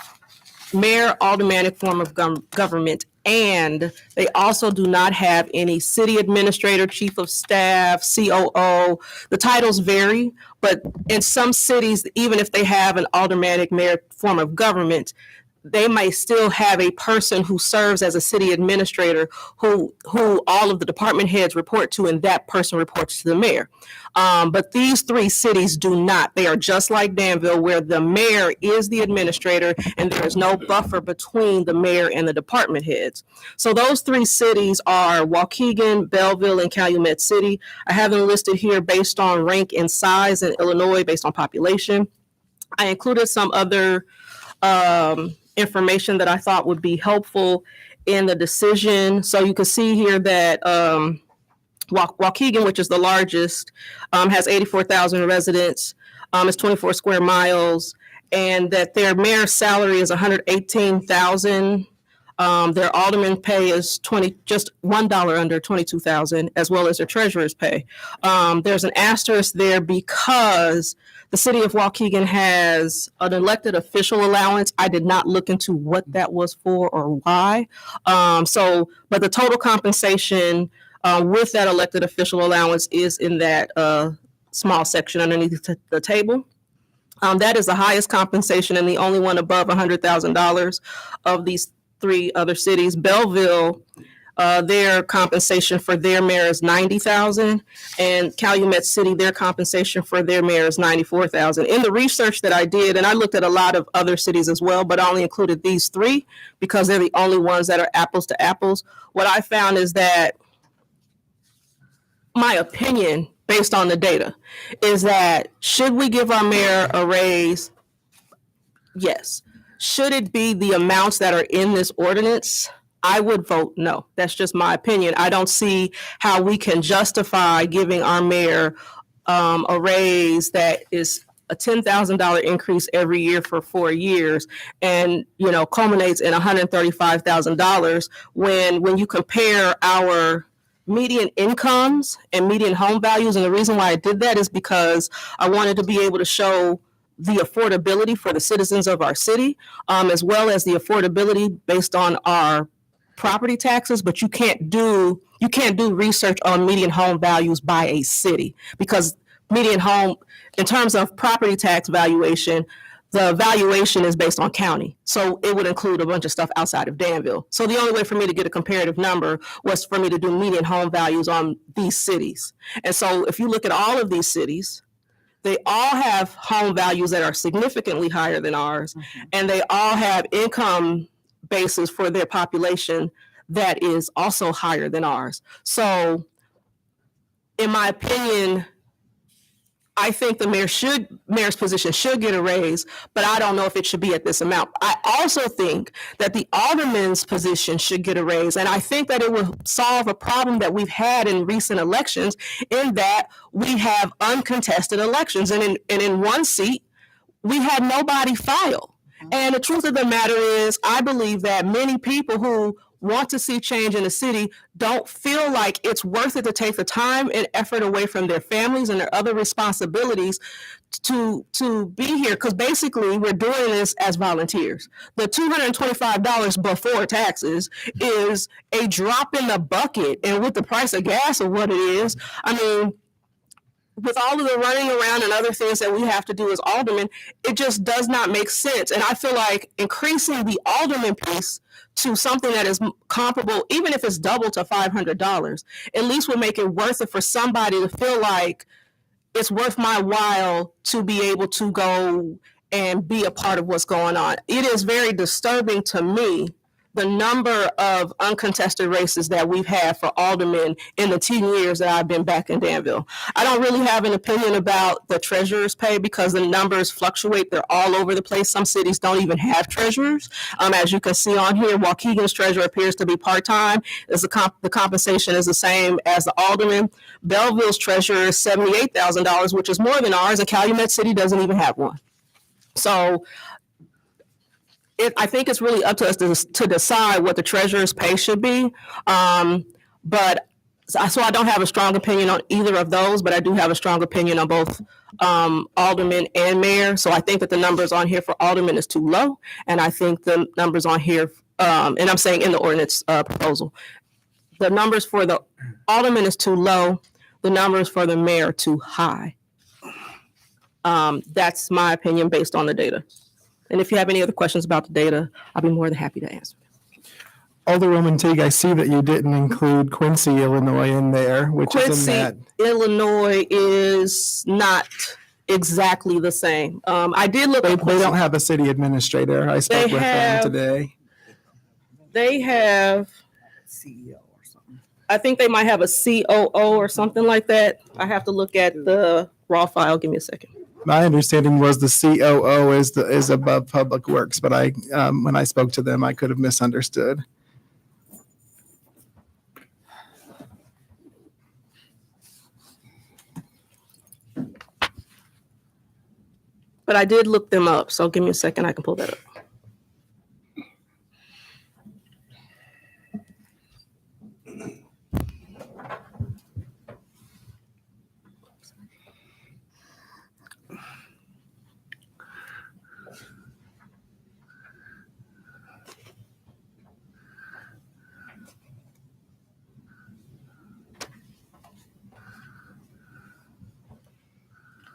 mayor, aldermanic form of government, and they also do not have any city administrator, chief of staff, COO. The titles vary, but in some cities, even if they have an aldermanic mayor form of government, they might still have a person who serves as a city administrator who all of the department heads report to, and that person reports to the mayor. But these 3 cities do not. They are just like Danville, where the mayor is the administrator and there is no buffer between the mayor and the department heads. So those 3 cities are Waukegan, Belleville, and Calumet City. I have them listed here based on rank and size in Illinois, based on population. I included some other information that I thought would be helpful in the decision. So you can see here that Waukegan, which is the largest, has 84,000 residents, is 24 square miles, and that their mayor's salary is $118,000. Their alderman pay is just $1 under $22,000, as well as their treasurer's pay. There's an asterisk there because the city of Waukegan has an elected official allowance. I did not look into what that was for or why. But the total compensation with that elected official allowance is in that small section underneath the table. That is the highest compensation and the only one above $100,000 of these 3 other cities. Belleville, their compensation for their mayor is $90,000, and Calumet City, their compensation for their mayor is $94,000. In the research that I did, and I looked at a lot of other cities as well, but I only included these 3 because they're the only ones that are apples to apples. What I found is that my opinion, based on the data, is that should we give our mayor a raise? Yes. Should it be the amounts that are in this ordinance? I would vote no. That's just my opinion. I don't see how we can justify giving our mayor a raise that is a $10,000 increase every year for 4 years and, culminates in $135,000 when you compare our median incomes and median home values. And the reason why I did that is because I wanted to be able to show the affordability for the citizens of our city, as well as the affordability based on our property taxes. But you can't do research on median home values by a city, because median home, in terms of property tax valuation, the valuation is based on county. So it would include a bunch of stuff outside of Danville. So the only way for me to get a comparative number was for me to do median home values on these cities. And so if you look at all of these cities, they all have home values that are significantly higher than ours, and they all have income bases for their population that is also higher than ours. So in my opinion, I think the mayor's position should get a raise, but I don't know if it should be at this amount. I also think that the alderman's position should get a raise, and I think that it will solve a problem that we've had in recent elections, in that we have uncontested elections, and in one seat, we had nobody file. And the truth of the matter is, I believe that many people who want to see change in the city don't feel like it's worth it to take the time and effort away from their families and their other responsibilities to be here, because basically we're doing this as volunteers. The $225 before taxes is a drop in the bucket, and with the price of gas or what it is, I mean, with all of the running around and other things that we have to do as aldermen, it just does not make sense. And I feel like increasing the alderman piece to something that is comparable, even if it's double to $500, at least would make it worth it for somebody to feel like it's worth my while to be able to go and be a part of what's going on. It is very disturbing to me, the number of uncontested races that we've had for aldermen in the 10 years that I've been back in Danville. I don't really have an opinion about the treasurer's pay because the numbers fluctuate. They're all over the place. Some cities don't even have treasurers. As you can see on here, Waukegan's treasurer appears to be part-time. The compensation is the same as the alderman. Belleville's treasurer is $78,000, which is more than ours, and Calumet City doesn't even have one. So I think it's really up to us to decide what the treasurer's pay should be. But so I don't have a strong opinion on either of those, but I do have a strong opinion on both alderman and mayor. So I think that the numbers on here for alderman is too low. And I think the numbers on here, and I'm saying in the ordinance proposal, the numbers for the alderman is too low. The numbers for the mayor are too high. That's my opinion based on the data. And if you have any other questions about the data, I'll be more than happy to answer. Alderwoman Teague, I see that you didn't include Quincy, Illinois in there, which is in that. Illinois is not exactly the same. I did look at They don't have a city administrator. I spoke with them today. They have CEO or something. I think they might have a COO or something like that. I have to look at the raw file. Give me a second. My understanding was the COO is above Public Works, but when I spoke to them, I could have misunderstood. But I did look them up, so give me a second. I can pull that up.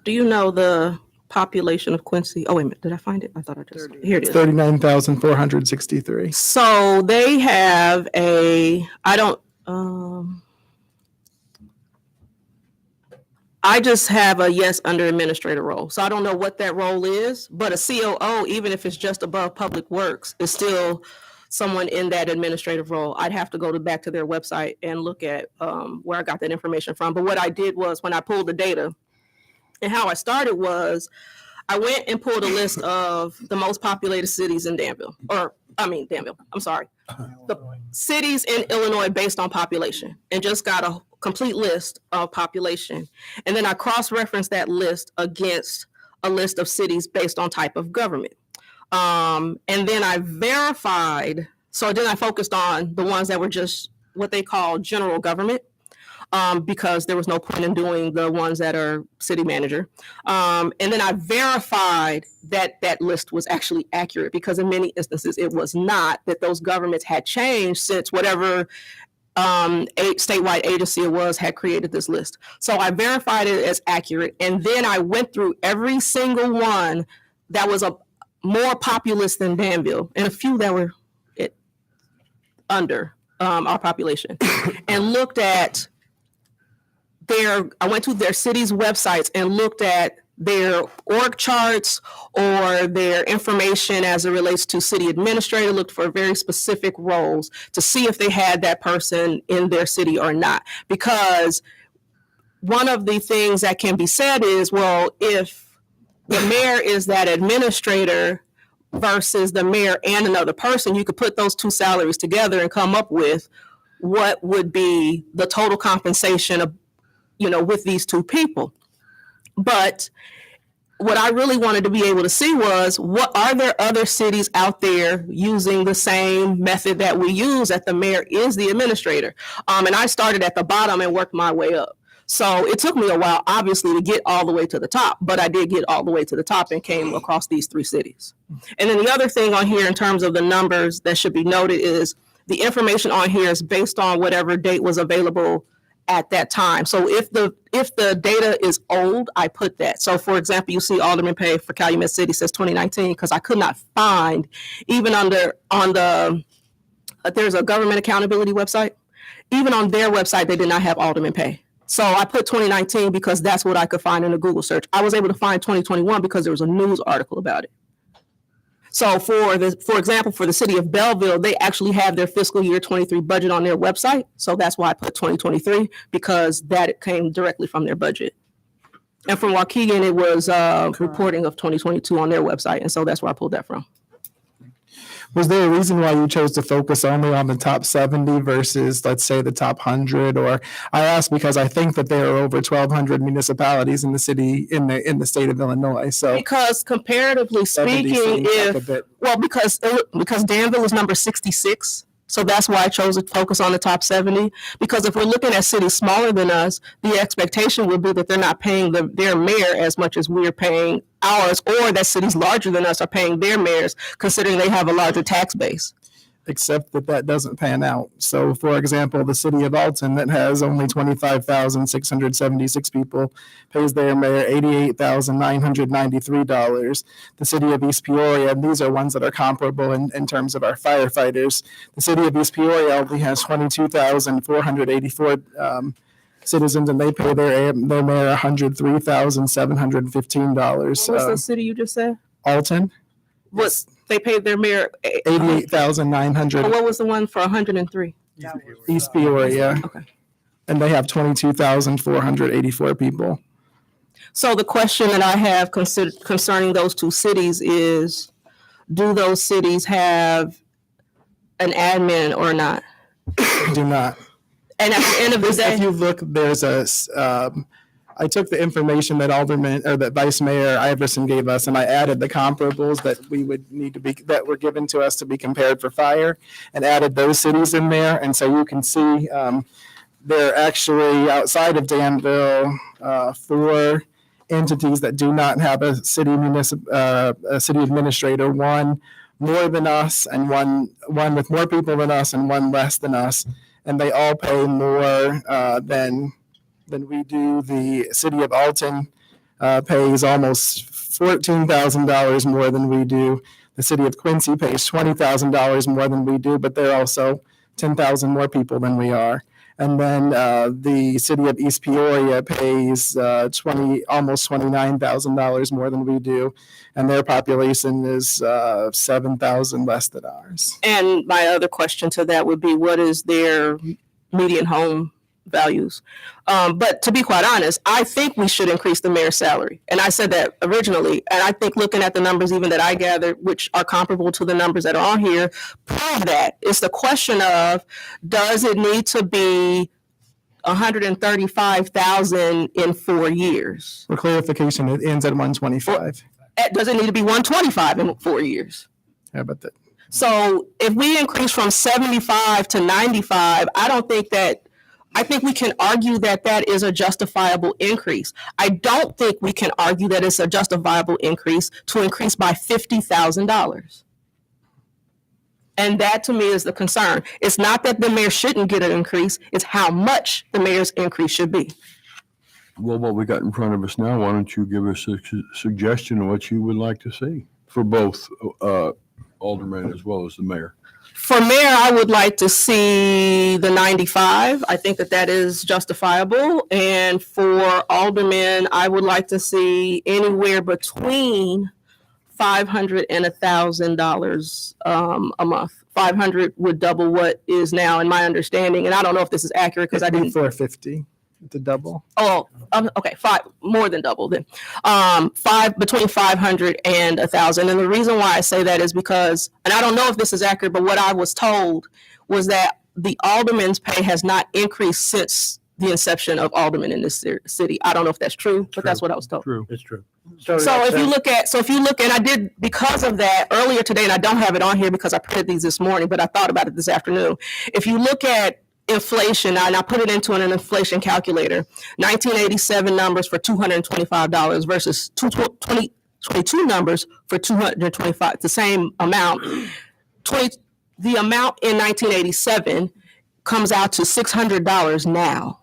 Do you know the population of Quincy? Oh, wait a minute. Did I find it? I thought I just, here it is. 39,463. So they have I just have a yes under administrator role. So I don't know what that role is, but a COO, even if it's just above Public Works, is still someone in that administrative role. I'd have to go back to their website and look at where I got that information from. But what I did was when I pulled the data, and how I started was I went and pulled a list of the most populated cities in Danville. I'm sorry. The cities in Illinois based on population, and just got a complete list of population. And then I cross-referenced that list against a list of cities based on type of government. And then I verified, so then I focused on the ones that were just what they call general government. Because there was no point in doing the ones that are city manager. And then I verified that that list was actually accurate, because in many instances it was not, that those governments had changed since whatever statewide agency it was had created this list. So I verified it as accurate, and then I went through every single one that was a more populous than Danville, and a few that were under our population, and looked at I went to their city's websites and looked at their org charts or their information as it relates to city administrator, looked for very specific roles to see if they had that person in their city or not. Because one of the things that can be said is, well, if the mayor is that administrator versus the mayor and another person, you could put those two salaries together and come up with what would be the total compensation of, with these two people. But what I really wanted to be able to see was, what are there other cities out there using the same method that we use, that the mayor is the administrator? And I started at the bottom and worked my way up. So it took me a while, obviously, to get all the way to the top, but I did get all the way to the top and came across these three cities. And then the other thing on here in terms of the numbers that should be noted is the information on here is based on whatever date was available at that time. So if the data is old, I put that. So for example, you see alderman pay for Calumet City says 2019, because I could not find, even on the there's a government accountability website, even on their website, they did not have alderman pay. So I put 2019 because that's what I could find in a Google search. I was able to find 2021 because there was a news article about it. So for example, for the city of Belleville, they actually have their fiscal year 23 budget on their website. So that's why I put 2023, because that came directly from their budget. And from Waukegan, it was reporting of 2022 on their website. And so that's where I pulled that from. Was there a reason why you chose to focus only on the top 70 versus, let's say, the top 100? Or I ask because I think that there are over 1,200 municipalities in the city, in the state of Illinois. So because comparatively 70 speaking, seems like a bit. because Danville is number 66. So that's why I chose to focus on the top 70. Because if we're looking at cities smaller than us, the expectation would be that they're not paying their mayor as much as we're paying ours, or that cities larger than us are paying their mayors, considering they have a larger tax base. Except that doesn't pan out. So, for example, the city of Alton, that has only 25,676 people, pays their mayor $88,993. The city of East Peoria, and these are ones that are comparable in terms of our firefighters. The city of East Peoria only has 22,484 citizens, and they pay their mayor $103,715. What's the city you just said? Alton. What they paid their mayor? 88,900. What was the one for 103? East Peoria. Okay. And they have 22,484 people. So the question that I have concerning those two cities is, do those cities have an admin or not? Do not. And at the end of the day, if you look, there's I took the information that that Vice Mayor Iverson gave us, and I added the comparables that we would need to that were given to us to be compared for fire, and added those cities in there. And so you can see they're actually outside of Danville, 4 entities that do not have a city administrator, one more than us, and one with more people than us, and one less than us, and they all pay more than we do. The city of Alton pays almost $14,000 more than we do. The city of Quincy pays $20,000 more than we do, but they're also 10,000 more people than we are. And then the city of East Peoria pays almost $29,000 more than we do, and their population is 7,000 less than ours. and my other question to that would be, what is their median home values? But to be quite honest, I think we should increase the mayor's salary. And I said that originally. And I think looking at the numbers even that I gathered, which are comparable to the numbers that are on here, prove that. It's the question of, does it need to be 135,000 in 4 years? For clarification, it ends at 125. Does it need to be 125 in 4 years? How about that? So if we increase from 75 to 95, I think we can argue that that is a justifiable increase. I don't think we can argue that it's a justifiable increase to increase by $50,000. And that to me is the concern. It's not that the mayor shouldn't get an increase, it's how much the mayor's increase should be. Well, what we got in front of us now, why don't you give us a suggestion of what you would like to see for both aldermen as well as the mayor? For mayor, I would like to see the 95. I think that that is justifiable. And for aldermen, I would like to see anywhere between $500 and $1,000 a month. 500 would double what is now in my understanding. And I don't know if this is accurate because I didn't. 450 to double. Oh, okay, more than double then. Between 500 and 1,000. And the reason why I say that is because, and I don't know if this is accurate, but what I was told was that the alderman's pay has not increased since the inception of aldermen in this city. I don't know if that's true, but that's what I was told. True. It's true. So if you look, and I did because of that earlier today, and I don't have it on here because I printed these this morning, but I thought about it this afternoon. If you look at inflation, and I put it into an inflation calculator, 1987 numbers for $225 versus 2022 numbers for $225, the same amount. The amount in 1987 comes out to $600 now.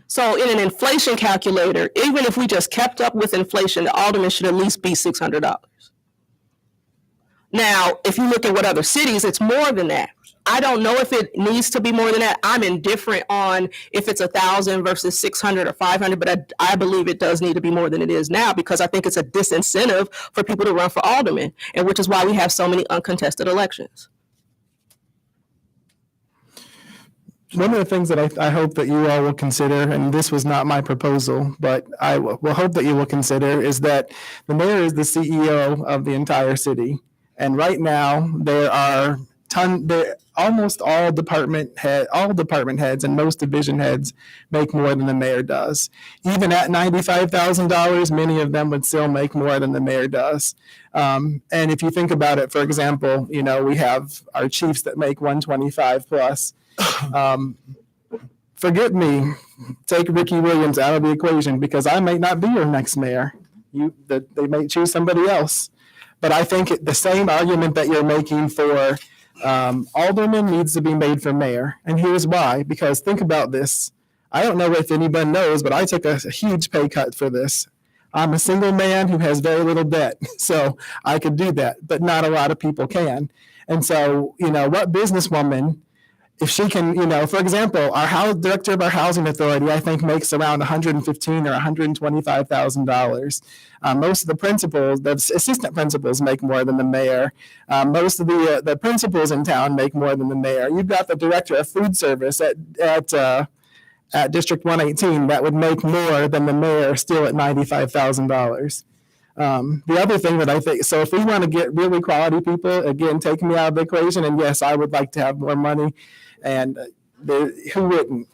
So in an inflation calculator, even if we just kept up with inflation, the alderman should at least be $600. Now, if you look at what other cities, it's more than that. I don't know if it needs to be more than that. I'm indifferent on if it's 1,000 versus 600 or 500, but I believe it does need to be more than it is now because I think it's a disincentive for people to run for alderman, and which is why we have so many uncontested elections. One of the things that I hope that you all will consider, and this was not my proposal, but I will hope that you will consider, is that the mayor is the CEO of the entire city. And right now, there are almost all department heads and most division heads make more than the mayor does. Even at $95,000, many of them would still make more than the mayor does. And if you think about it, for example, we have our chiefs that make 125 plus. Forget me, take Ricky Williams out of the equation because I may not be your next mayor. They may choose somebody else. But I think the same argument that you're making for alderman needs to be made for mayor. And here's why, because think about this. I don't know if anyone knows, but I took a huge pay cut for this. I'm a single man who has very little debt, so I could do that, but not a lot of people can. And so, what businesswoman, if she can, for example, our director of our housing authority, I think makes around $115,000 or $125,000. Most of the principals, the assistant principals, make more than the mayor. Most of the principals in town make more than the mayor. You've got the director of food service at District 118 that would make more than the mayor, still at $95,000. The other thing that I think, so if we want to get really quality people, again, take me out of the equation, and yes, I would like to have more money, and who wouldn't?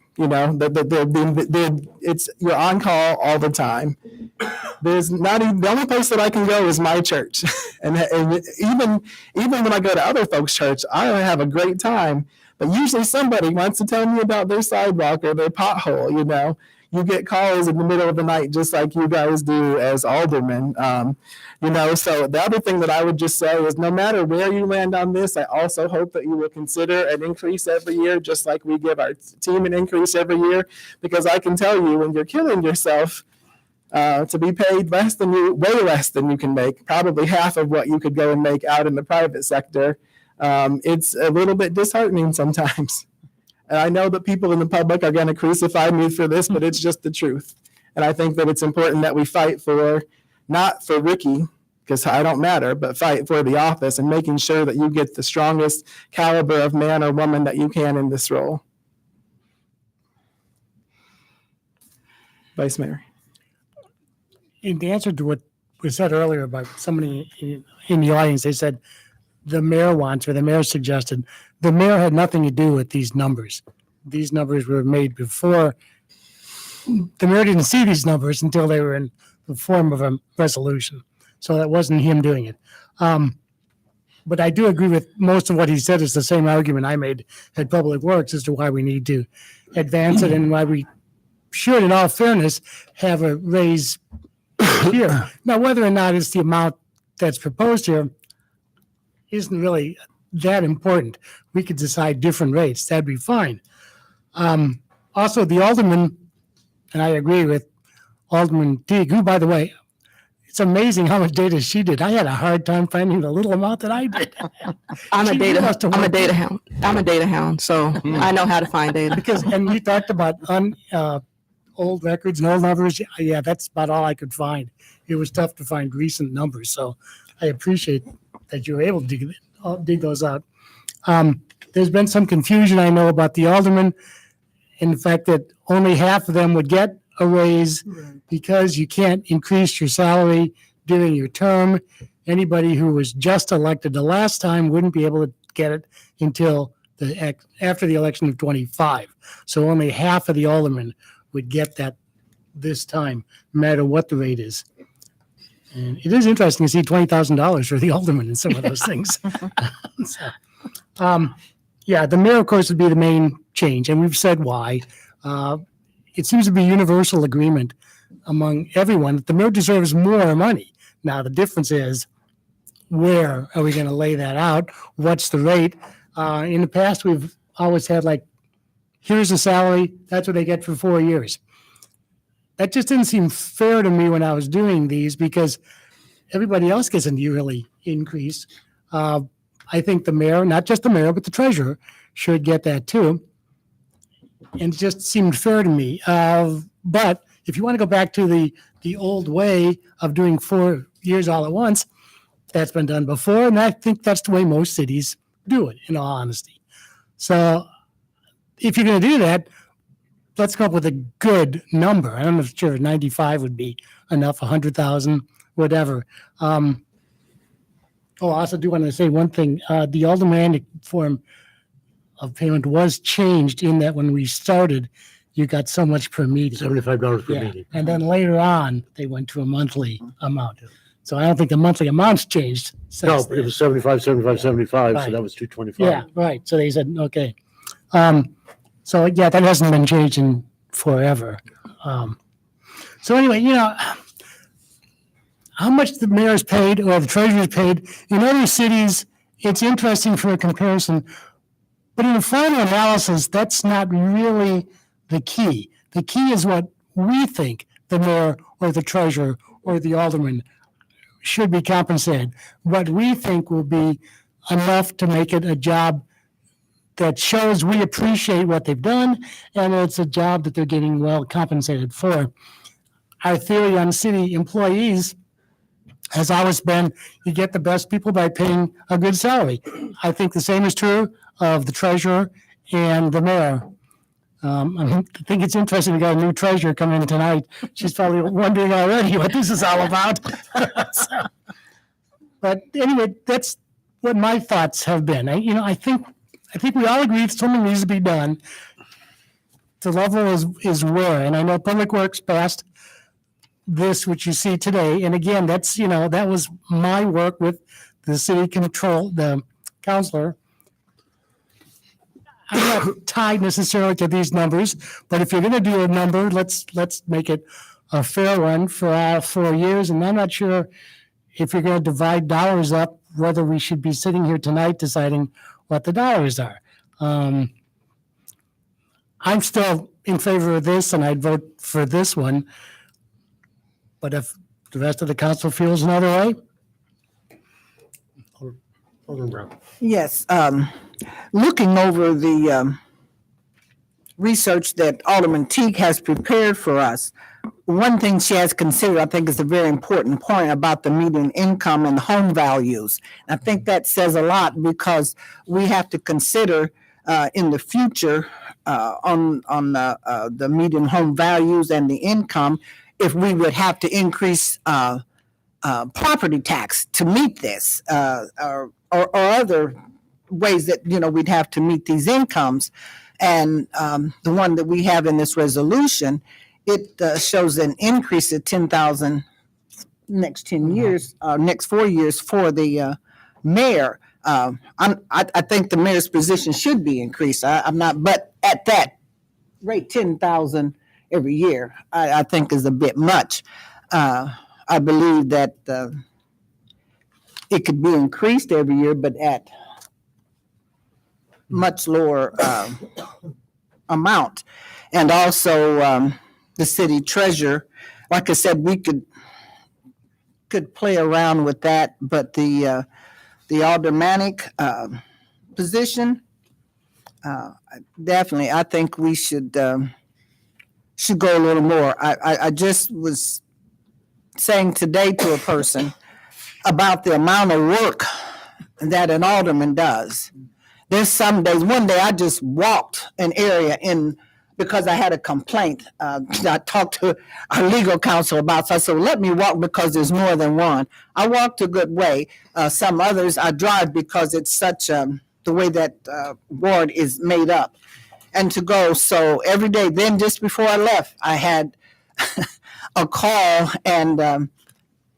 It's you're on call all the time. There's not even, the only place that I can go is my church, and even when I go to other folks' church, I have a great time. But usually somebody wants to tell me about their sidewalk or their pothole. You get calls in the middle of the night, just like you guys do as aldermen. So the other thing that I would just say is no matter where you land on this, I also hope that you will consider an increase every year, just like we give our team an increase every year, because I can tell you when you're killing yourself to be paid way less than you can make, probably half of what you could go and make out in the private sector, it's a little bit disheartening sometimes. And I know that people in the public are going to crucify me for this, but it's just the truth. And I think that it's important that we fight not for Ricky, because I don't matter, but fight for the office and making sure that you get the strongest caliber of man or woman that you can in this role. Vice Mayor. In answer to what was said earlier by somebody in the audience, they said the mayor wants, or the mayor suggested, the mayor had nothing to do with these numbers. These numbers were made before. The mayor didn't see these numbers until they were in the form of a resolution. So that wasn't him doing it. But I do agree with most of what he said. Is the same argument I made at Public Works as to why we need to advance it and why we should, in all fairness, have a raise here. Now, whether or not it's the amount that's proposed here isn't really that important. We could decide different rates. That'd be fine. Also, the alderman, and I agree with Alderman Teague, who, by the way, it's amazing how much data she did. I had a hard time finding the little amount that I did. I'm a She data must have I'm a worked. data hound. I'm a data hound, so I know how to find data. And you talked about old records and old numbers. Yeah, that's about all I could find. It was tough to find recent numbers. So I appreciate that you were able to dig those out. There's been some confusion, I know, about the aldermen in the fact that only half of them would get a raise because you can't increase your salary during your term. Anybody who was just elected the last time wouldn't be able to get it until after the election of 25. So only half of the aldermen would get that this time, no matter what the rate is. And it is interesting to see $20,000 for the alderman in some of those things. Yeah, the mayor, of course, would be the main change, and we've said why. It seems to be universal agreement among everyone that the mayor deserves more money. Now, the difference is, where are we going to lay that out? What's the rate? In the past, we've always had like, here's the salary, that's what they get for 4 years. That just didn't seem fair to me when I was doing these because everybody else gets a yearly increase. I think the mayor, not just the mayor, but the treasurer should get that too. And it just seemed fair to me. But if you want to go back to the old way of doing 4 years all at once, that's been done before. And I think that's the way most cities do it, in all honesty. So if you're going to do that, let's come up with a good number. I'm not sure 95 would be enough, 100,000, whatever. I also do want to say one thing. The aldermanic form of payment was changed in that when we started, you got so much per meeting. $75 per Yeah. meeting. And then later on, they went to a monthly amount. So I don't think the monthly amounts changed. No, since then. it was 75, 75, 75, so Right. that was 225. Yeah, right. So they said, okay. So yeah, that hasn't been changed in forever. So anyway, how much the mayor's paid or the treasurer's paid in other cities, it's interesting for a comparison. But in the final analysis, that's not really the key. The key is what we think the mayor or the treasurer or the alderman should be compensated. What we think will be enough to make it a job that shows we appreciate what they've done and it's a job that they're getting well compensated for. Our theory on city employees has always been you get the best people by paying a good salary. I think the same is true of the treasurer and the mayor. I think it's interesting we got a new treasurer coming in tonight. She's probably wondering already what this is all about. But anyway, that's what my thoughts have been. I think we all agree something needs to be done. The level is where, and I know Public Works passed this, which you see today. And again, that's, that was my work with the city control, the councilor. I'm not tied necessarily to these numbers, but if you're going to do a number, let's make it a fair one for all 4 years. And I'm not sure if you're going to divide dollars up, whether we should be sitting here tonight deciding what the dollars are. I'm still in favor of this, and I'd vote for this one. But if the rest of the council feels another way, Alderman Brown. Yes, looking over the research that Alderman Teague has prepared for us, one thing she has considered, I think, is a very important point about the median income and home values. I think that says a lot because we have to consider in the future on the median home values and the income if we would have to increase property tax to meet this or other ways that, we'd have to meet these incomes. And the one that we have in this resolution, it shows an increase of 10,000 next 10 years, next 4 years for the mayor. I think the mayor's position should be increased. I'm not, but at that rate, 10,000 every year, I think is a bit much. I believe that it could be increased every year, but at much lower amount. And also the city treasurer, like I said, we could play around with that, but the aldermanic position, definitely, I think we should go a little more. I just was saying today to a person about the amount of work that an alderman does. There's some days, one day I just walked an area because I had a complaint. I talked to our legal counsel about, so I said, let me walk because there's more than one. I walked a good way. Some others I drive because it's such the way that ward is made up. And to go, so every day, then just before I left, I had a call, and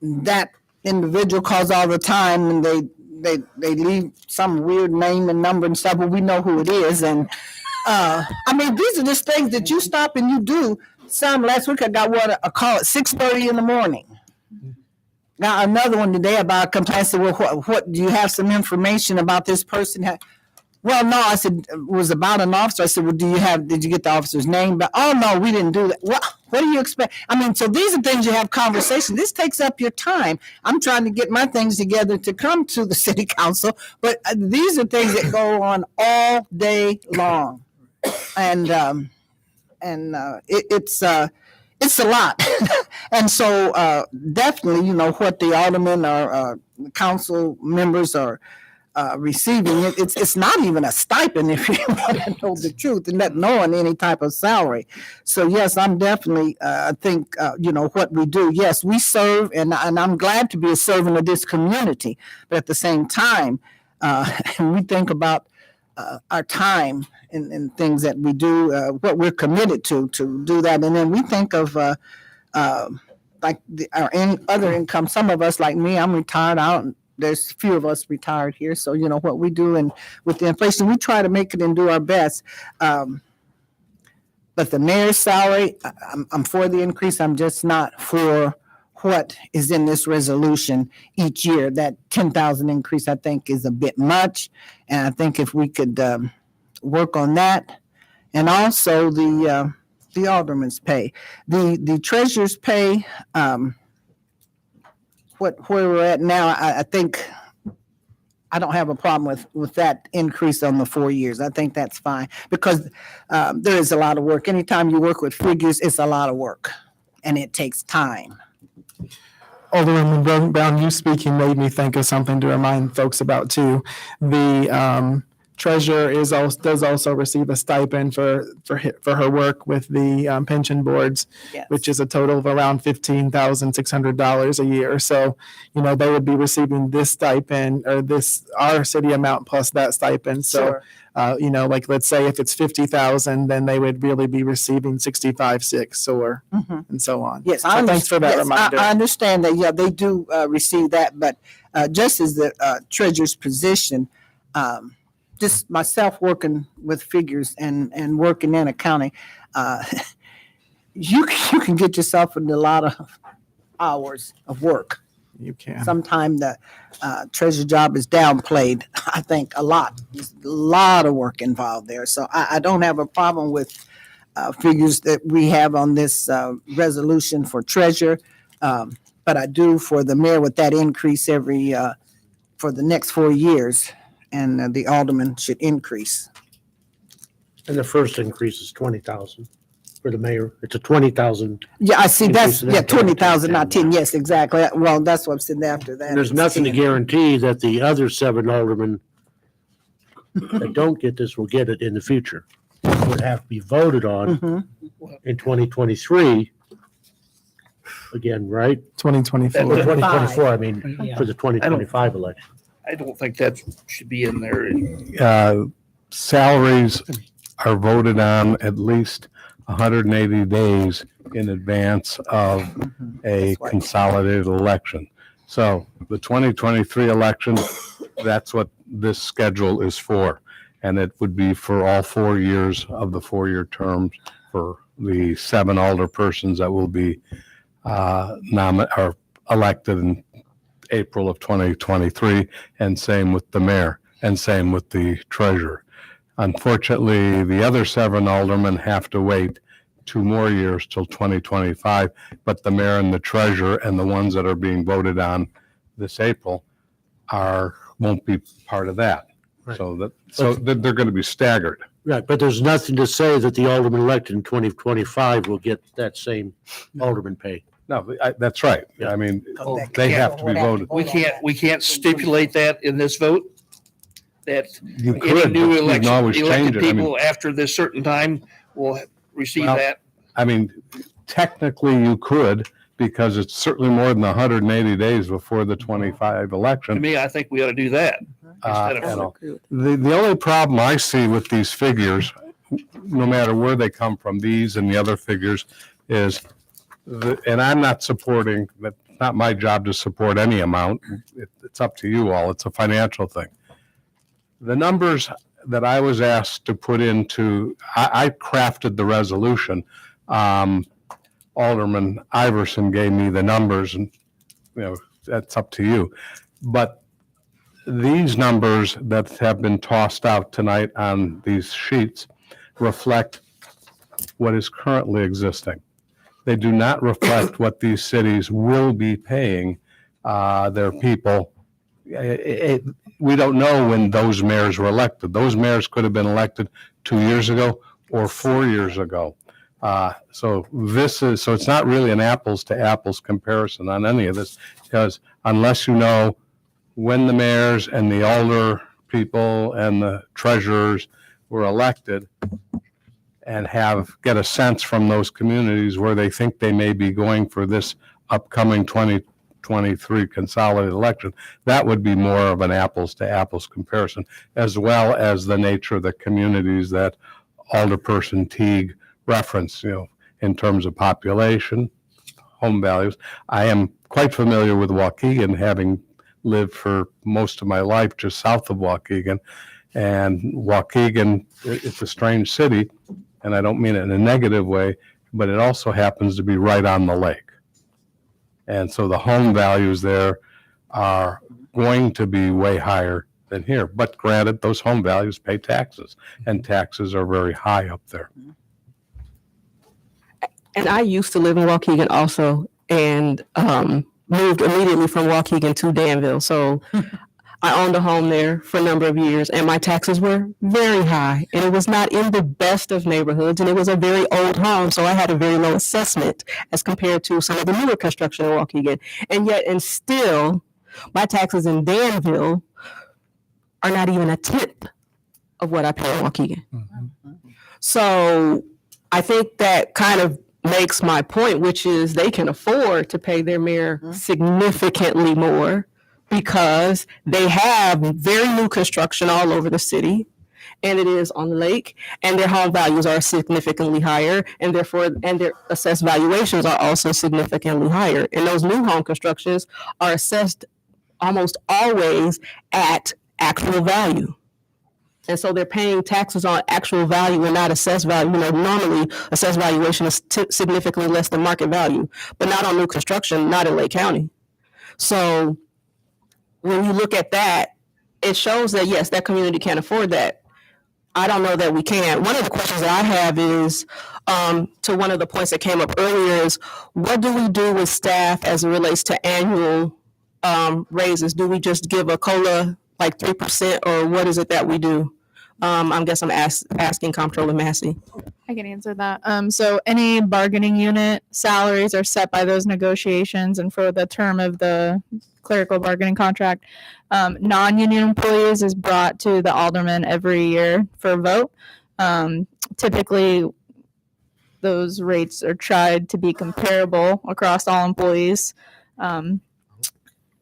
that individual calls all the time, and they leave some weird name and number and stuff, but we know who it is. And I mean, these are just things that you stop and you do. Last week I got a call at 6:30 in the morning. Now another one today about a complaint. I said, well, what do you have some information about this person? Well, no, I said, it was about an officer. I said, well, did you get the officer's name? But, oh, no, we didn't do that. What do you expect? I mean, so these are things you have conversation. This takes up your time. I'm trying to get my things together to come to the city council, but these are things that go on all day long. And it's a lot. And so definitely, what the aldermen or council members are receiving, it's not even a stipend if you want to know the truth, and not knowing any type of salary. So yes, I'm definitely I think what we do. Yes, we serve, and I'm glad to be a servant of this community. But at the same time, we think about our time and things that we do, what we're committed to do that, and then we think of like our other income. Some of us, like me, I'm retired. There's a few of us retired here, so what we do, and with the inflation, we try to make it and do our best. But the mayor's salary, I'm for the increase. I'm just not for what is in this resolution each year. That 10,000 increase, I think, is a bit much, and I think if we could work on that, and also the alderman's pay, the treasurer's pay. Where we're at now, I think I don't have a problem with that increase on the 4 years. I think that's fine because there is a lot of work. Anytime you work with figures, it's a lot of work and it takes time. Alderwoman Brown, you speaking made me think of something to remind folks about too. The treasurer does also receive a stipend for her work with the pension boards, Yes. which is a total of around $15,600 a year. So, they would be receiving this stipend or our city amount plus that stipend. So, Sure. like let's say if it's 50,000, then they would really be receiving 65,600 or and so on. Yes, So thanks for that yes, reminder. I understand that. Yeah, they do receive that, but just as the treasurer's position, just myself working with figures and working in accounting, you can get yourself into a lot of hours of work. You can. Sometimes the treasurer job is downplayed. I think a lot. There's a lot of work involved there. So I don't have a problem with figures that we have on this resolution for treasurer, but I do for the mayor with that increase for the next 4 years. And the alderman should increase. And the first increase is 20,000 for the mayor. It's a 20,000. Yeah, I see. That's Increase in 20,000, not 10. Yes, exactly. Well, that's what I'm saying after that. There's It's nothing to 10. guarantee that the other 7 aldermen that don't get this will get it in the future. It would have to be voted on Mhm. in 2023. Again, right? 2024. Or 2024, I mean, Yeah. for the 2025 election. I don't think that should be in there. Salaries are voted on at least 180 days in advance of a That's right. consolidated election. So the 2023 election, that's what this schedule is for. And it would be for all 4 years of the 4-year terms for the 7 alderpersons that will be elected in April of 2023, and same with the mayor, and same with the treasurer. Unfortunately, the other 7 aldermen have to wait 2 more years till 2025, but the mayor and the treasurer and the ones that are being voted on this April won't be part of that. Right. So they're going to be staggered. Right, but there's nothing to say that the alderman elected in 2025 will get that same alderman pay. No, that's right. Yeah. I mean, they have to be voted. We can't stipulate that in this vote? That You any could, new but you can always elected change it. I mean, people after this certain time will receive Well, that? I mean, technically you could, because it's certainly more than 180 days before the 25 To election. me, I think we ought to do that. Instead You of, know, the only problem I see with these figures, no matter where they come from, these and the other figures, is, and I'm not supporting, that's not my job to support any amount. It's up to you all. It's a financial thing. The numbers that I was asked to put into, I crafted the resolution. Alderman Iverson gave me the numbers, and that's up to you. But these numbers that have been tossed out tonight on these sheets reflect what is currently existing. They do not reflect what these cities will be paying their people. We don't know when those mayors were elected. Those mayors could have been elected 2 years ago or 4 years ago. So it's not really an apples to apples comparison on any of this, because unless you know when the mayors and the alder people and the treasurers were elected and get a sense from those communities where they think they may be going for this upcoming 2023 consolidated election, that would be more of an apples to apples comparison, as well as the nature of the communities that Alderperson Teague referenced, in terms of population, home values. I am quite familiar with Waukegan, having lived for most of my life just south of Waukegan. And Waukegan, it's a strange city, and I don't mean it in a negative way, but it also happens to be right on the lake. And so the home values there are going to be way higher than here. But granted, those home values pay taxes, and taxes are very high up there. And I used to live in Waukegan also, and moved immediately from Waukegan to Danville. So I owned a home there for a number of years, and my taxes were very high. And it was not in the best of neighborhoods, and it was a very old home, so I had a very low assessment as compared to some of the newer construction in Waukegan. And still, my taxes in Danville are not even a tenth of what I pay in Waukegan. So I think that kind of makes my point, which is they can afford to pay their mayor significantly more because they have very new construction all over the city, and it is on the lake, and their home values are significantly higher, and therefore, and their assessed valuations are also significantly higher. And those new home constructions are assessed almost always at actual value. And so they're paying taxes on actual value and not assessed value. Normally assessed valuation is significantly less than market value, but not on new construction, not in Lake County. So when you look at that, it shows that, yes, that community can't afford that. I don't know that we can. One of the questions that I have is, to one of the points that came up earlier, is what do we do with staff as it relates to annual raises? Do we just give a COLA like 3%, or what is it that we do? I guess I'm asking Comptroller Massey. I can answer that. So any bargaining unit salaries are set by those negotiations and for the term of the clerical bargaining contract. Non-union employees is brought to the alderman every year for a vote. Typically, those rates are tried to be comparable across all employees.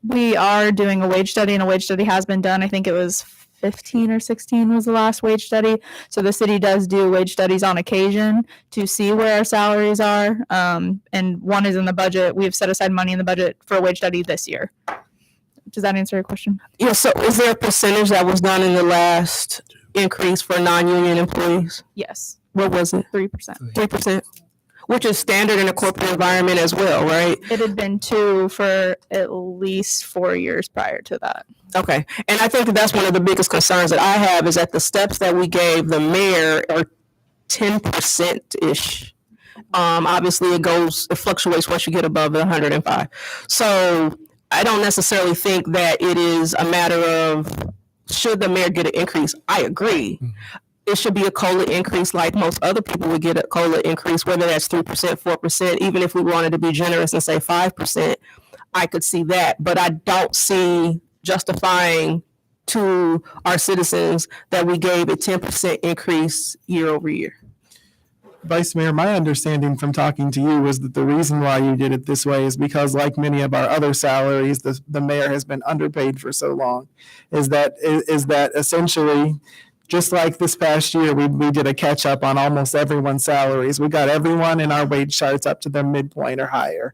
We are doing a wage study, and a wage study has been done. I think it was 15 or 16 was the last wage study. So the city does do wage studies on occasion to see where our salaries are. And one is in the budget. We have set aside money in the budget for a wage study this year. Does that answer your question? Yeah, so is there a percentage that was done in the last increase for non-union employees? Yes. What was it? 3%. 3%. which is standard in a corporate environment as well, right? It had been 2 for at least 4 years prior to that. Okay, and I think that that's one of the biggest concerns that I have is that the steps that we gave the mayor are 10%-ish. Obviously it fluctuates once you get above the 105. So I don't necessarily think that it is a matter of should the mayor get an increase. I agree. It should be a COLA increase like most other people would get a COLA increase, whether that's 3%, 4%, even if we wanted to be generous and say 5%, I could see that. But I don't see justifying to our citizens that we gave a 10% increase year over year. Vice Mayor, my understanding from talking to you was that the reason why you did it this way is because, like many of our other salaries, the mayor has been underpaid for so long. Is that essentially, just like this past year, we did a catch up on almost everyone's salaries. We got everyone in our wage charts up to their midpoint or higher.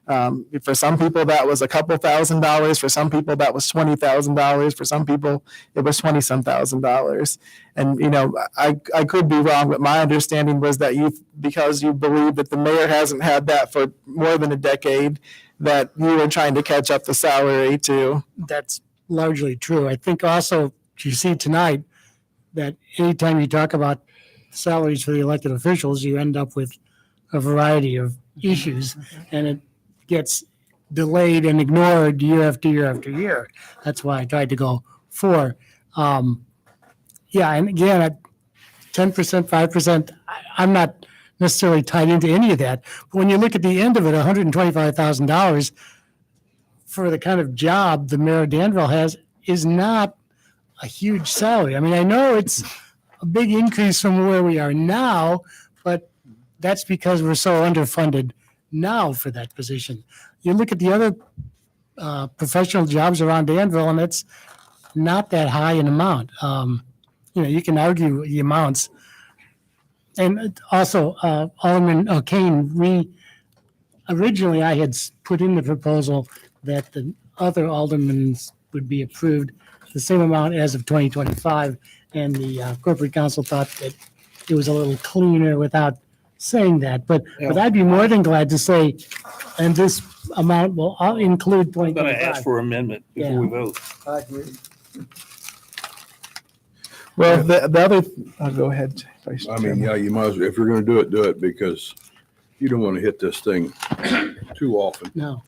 For some people, that was a couple $1,000s. For some people, that was $20,000. For some people, it was 20-some $1,000s. And, you know, I could be wrong, but my understanding was that because you believe that the mayor hasn't had that for more than a decade, that you were trying to catch up the salary too. That's largely true. I think also you see tonight that anytime you talk about salaries for the elected officials, you end up with a variety of issues, and it gets delayed and ignored year after year after year. That's why I tried to go 4. Yeah, and again, at 10%, 5%, I'm not necessarily tied into any of that. But when you look at the end of it, $125,000 for the kind of job the mayor of Danville has is not a huge salary. I mean, I know it's a big increase from where we are now, but that's because we're so underfunded now for that position. You look at the other professional jobs around Danville, and it's not that high an amount. You can argue the amounts. And also, Alderman Kane, originally I had put in the proposal that the other aldermen would be approved the same amount as of 2025, and the corporate council thought that it was a little cleaner without saying that, but I'd be more than glad to say, and this amount will include I'm going to 2025. ask for amendment before we vote. I agree. Well, the other, I'll go ahead. Vice I mean, Chairman. yeah, you might as well, if you're gonna do it because you don't want to hit this thing too often. No.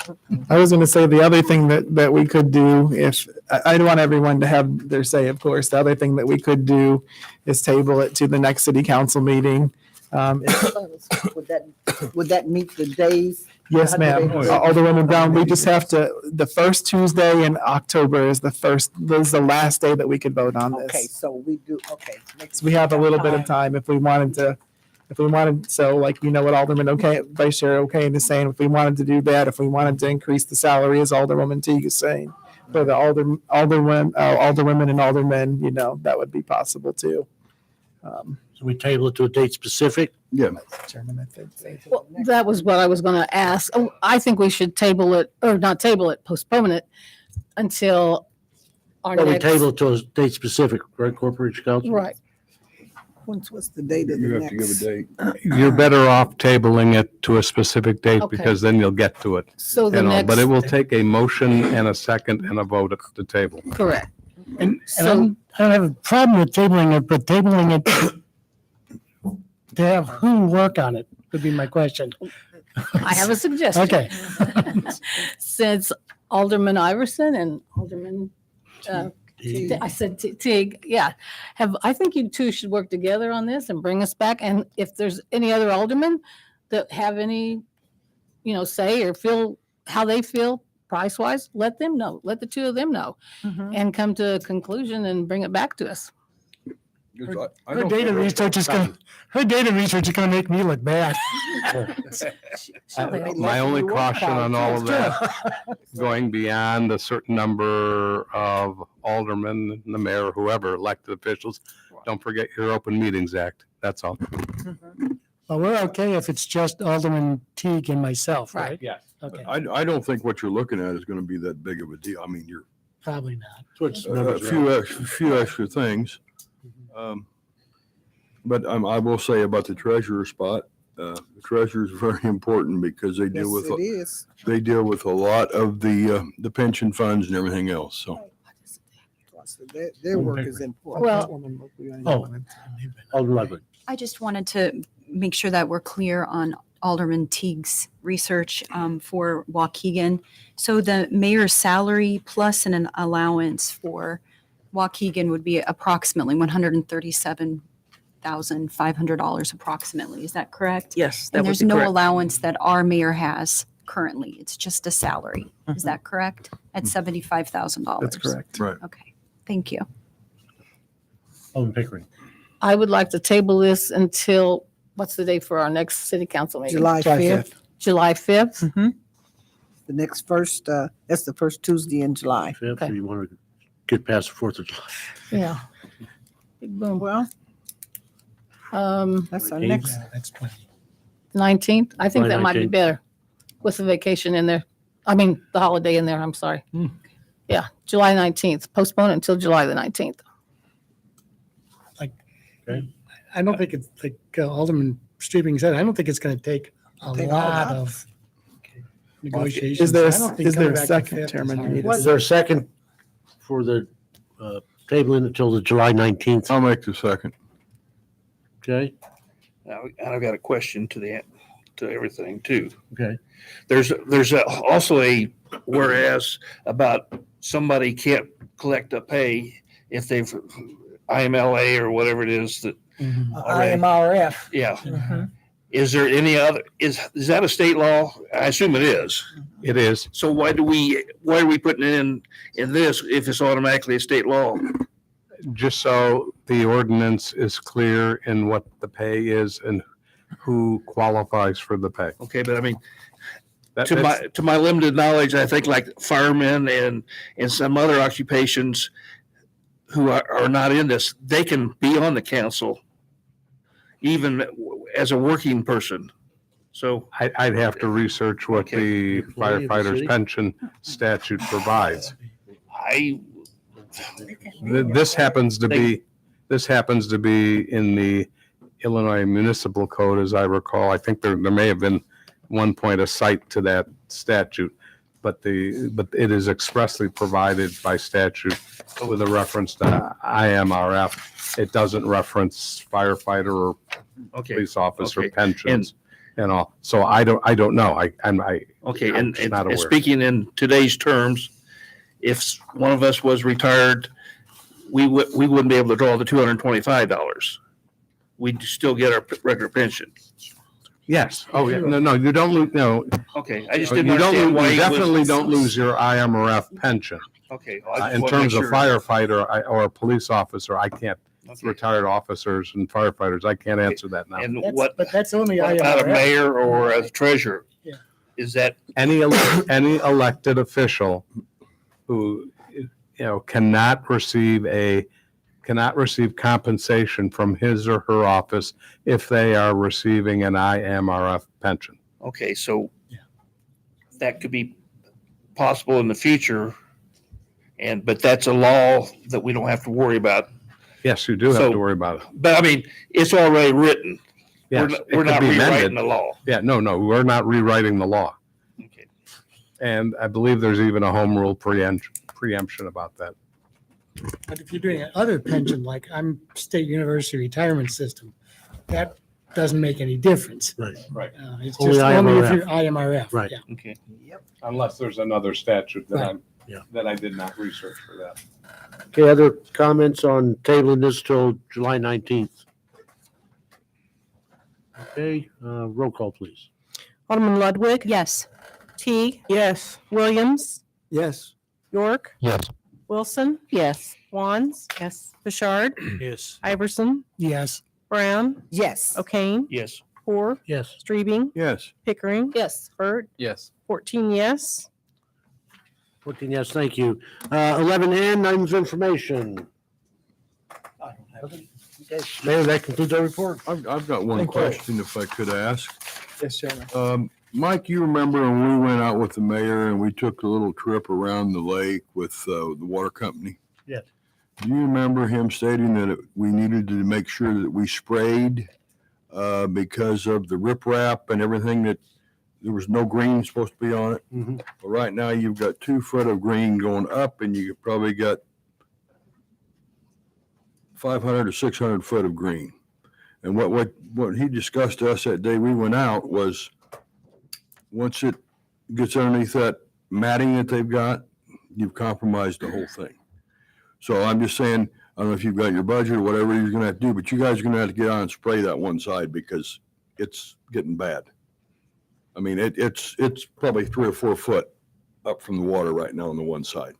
I was going to say the other thing that we could do, if I don't want everyone to have their say, of course, the other thing that we could do is table it to the next city council meeting. Would that meet the days? Yes, ma'am. Alderwoman Brown, we just have to, the first Tuesday in October is the last day that we could vote on this. Okay, so we do, okay. So we have a little bit of time if we wanted, so like, you know what Alderman Vice Chair O'Kane is saying, if we wanted to do that, if we wanted to increase the salary as Alderwoman Teague is saying, for the alderwomen and aldermen, you know, that would be possible too. So we table it to a date specific? Yeah. Chairman, I think. Well, that was what I was going to ask. Oh, I think we should table it, or not table it, postpone it until our Well, we next. table it to a date specific, right, Corporation Council? Right. What's the date of the You have next? to give a date. You're better off tabling it to a specific date Okay. because then you'll get to it. So the You know, but next, it will take a motion and a second and a vote at the table. correct. And So- I don't have a problem with tabling it, but tabling it to have who work on it would be my question. I have a suggestion. Okay. Since Alderman Iverson and Alderman, I said Teague, yeah. I think you two should work together on this and bring us back. And if there's any other aldermen that have any, say or feel how they feel price-wise, let them know. Let the two of them know and come to a conclusion and bring it back to us. Her data research is going to make me look bad. My only caution on all of that, going beyond a certain number of aldermen, the mayor, whoever, elected officials, don't forget your Open Meetings Act. That's all. Well, we're okay if it's just Alderman Teague and myself, right? Yes. Okay, I don't think what you're looking at is going to be that big of a deal. I mean, you're probably not. a few extra things. But I will say about the treasurer spot, The treasurer is very important because they Yes, deal with, it is. they deal with a lot of the pension funds and everything else, so. Their work is important. Oh, Alderman Ludwig. I just wanted to make sure that we're clear on Alderman Teague's research for Waukegan. So the mayor's salary plus an allowance for Waukegan would be approximately $137,500 approximately. Is that correct? Yes, that And would there's be no correct. allowance that our mayor has currently. It's just a salary. Is that correct? At $75,000? That's correct. Right. Okay, thank you. Alderman Pickering. I would like to table this until, what's the date for our next city council meeting? July 5th. July 5th? The next first, that's the first Tuesday in July. Fifth, Okay. or you want to get past the 4th of July? Yeah. Big boom. Well, that's our 19th. next. That's plenty. 19th? I think July that might be 19th. better with the vacation in there. I mean, the holiday in there, I'm sorry. Yeah, July 19th. Postpone it until July the 19th. I don't think it's like Alderman Stribling said, I don't think it's going to take a Take a lot lot. of negotiations. Is there, I don't think is there coming a back to second, fifth is Chairman? hard. You need a Is there a second for the tabling until the July 19th? I'll make the second. Okay, Now, I've got a question to everything too. okay. There's also a whereas about somebody can't collect a pay if they've IMLA or whatever it is that, already. IMRF. Yeah. Is there any other, is that a state law? I assume it is. It is. So why are we putting it in this if it's automatically a state law? Just so the ordinance is clear in what the pay is and who qualifies for the pay. Okay, but I mean, That- to that's- my limited knowledge, I think like firemen and some other occupations who are not in this, they can be on the council even as a working person. So, I'd have to research what the Employee of the firefighters city? pension statute provides. I, This happens to be in the Illinois Municipal Code, as I recall. I think there may have been one point a cite to that statute, but it is expressly provided by statute with a reference to IMRF. It doesn't reference firefighter or okay, police officer okay. pensions and all. So I don't know. I'm okay, I'm and just not aware. speaking in today's terms, if one of us was retired, we wouldn't be able to draw the $225. We'd still get our regular pension. Yes. Oh, yeah. No, you don't lose, no. Okay, I just You didn't don't, understand why you it was. definitely don't lose your IMRF pension. Okay. well, I just In wanna make terms of sure. firefighter or a police officer, I can't, Okay. retired officers and firefighters, I can't answer that now. And But that's only what about a IMRF. mayor or a treasurer? Yeah. Is that, Any elected official who, cannot receive compensation from his or her office if they are receiving an IMRF pension. okay, so that could be possible in the future. But that's a law that we don't have to worry about. Yes, you do have So- to worry about it. But I mean, it's already written. Yes, We're it could not be rewriting amended. the law. Yeah, no, we're not rewriting the law. Okay. And I believe there's even a home rule preemption about that. But if you're doing other pension, like I'm state university retirement system, that doesn't make any difference. Right. Right. It's Only just only if IMRF. you're IMRF. Right. Yeah. Okay. Unless there's another statute Right. that I did not research for that. Okay, other comments on tabling this till July 19th? Okay, roll call, please. Alderman Ludwig? Yes. Teague? Yes. Williams? Yes. York? Yes. Wilson? Yes. Wands? Yes. Bouchard? Yes. Iverson? Yes. Brown? Yes. O'Kane? Yes. Poor? Yes. Strebing? Yes. Pickering? Yes. Burt? Yes. 14 yes. 14, yes, thank you. 11N, items of information. Okay, Mayor, that concludes our report. I've got one Thank you. question if I could ask. Yes, Chairman. Mike, you remember when we went out with the mayor and we took a little trip around the lake with the water company? Yes. Do you remember him stating that we needed to make sure that we sprayed because of the riprap and everything that there was no green supposed to be on it. Mhm. But right now you've got 2 foot of green going up and you probably got 500 or 600 foot of green. And what he discussed to us that day we went out was once it gets underneath that matting that they've got, you've compromised the whole thing. So I'm just saying, I don't know if you've got your budget or whatever you're gonna have to do, but you guys are gonna have to get on and spray that one side because it's getting bad. I mean, it's probably 3 or 4 foot up from the water right now on the one side.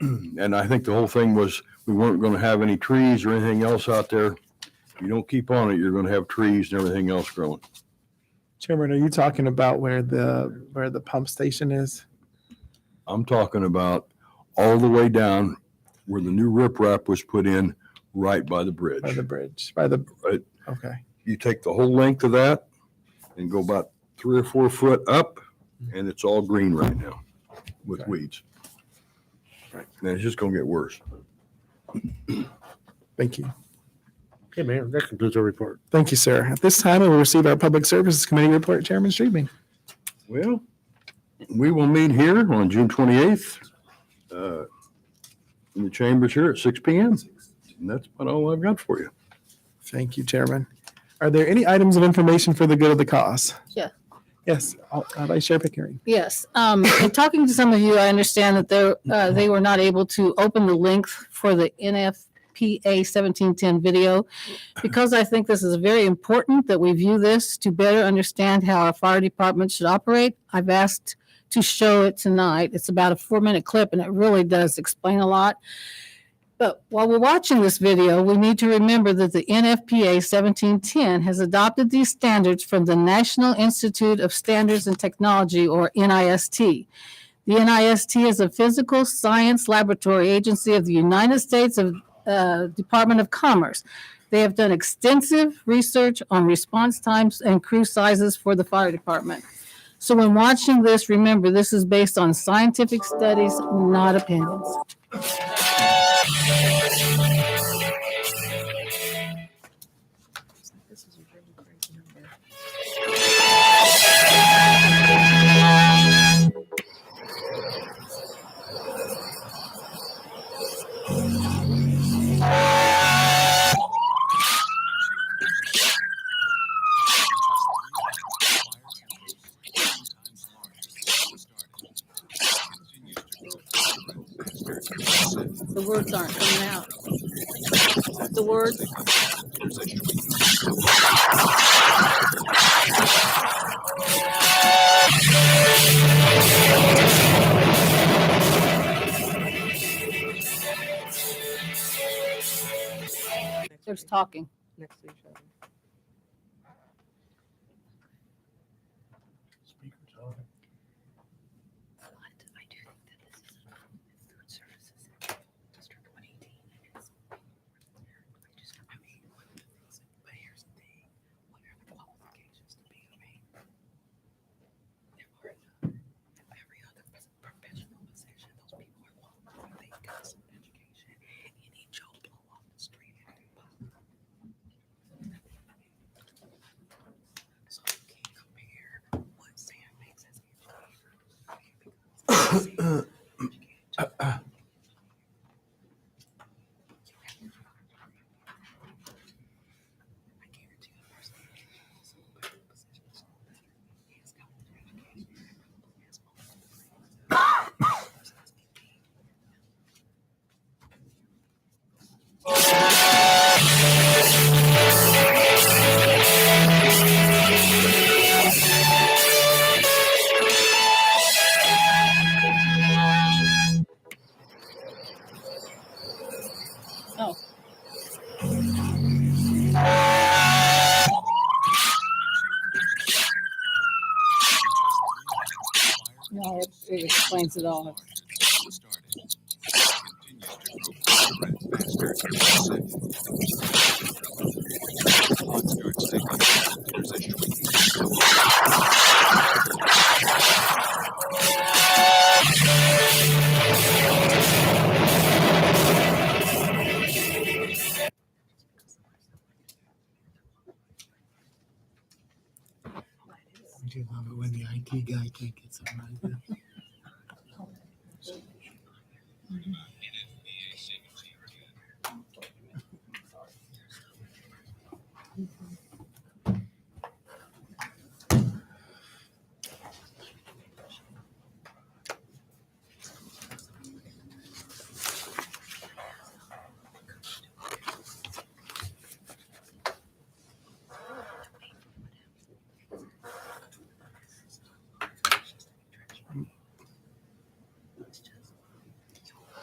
And I think the whole thing was, we weren't gonna have any trees or anything else out there. If you don't keep on it, you're gonna have trees and everything else growing. Chairman, are you talking about where the pump station is? I'm talking about all the way down where the new riprap was put in, right by the bridge. By the bridge, Right. okay. You take the whole length of that and go about 3 or 4 foot up, and it's all green right now with Okay. weeds. And it's just gonna get worse. Thank you. Okay, Mayor, that concludes our report. Thank you, sir. At this time, we will receive our Public Services Committee report. Chairman Streetman. Well, we will meet here on June 28th in the chambers here at 6 p.m. And that's about all I've got for you. Thank you, Chairman. Are there any items of information for the good of the cause? Yeah. Yes, Vice Chair Pickering. Yes. In talking to some of you, I understand that they were not able to open the link for the NFPA 1710 video because I think this is very important that we view this to better understand how our fire department should operate. I've asked to show it tonight. It's about a 4-minute clip and it really does explain a lot. But while we're watching this video, we need to remember that the NFPA 1710 has adopted these standards from the National Institute of Standards and Technology, or NIST. The NIST is a physical science laboratory agency of the United States Department of Commerce. They have done extensive research on response times and crew sizes for the fire department. So when watching this, remember this is based on scientific studies, not opinions. The words aren't coming out. The words. There's talking. Next to each other. No, it explains it all. key guy can't get something.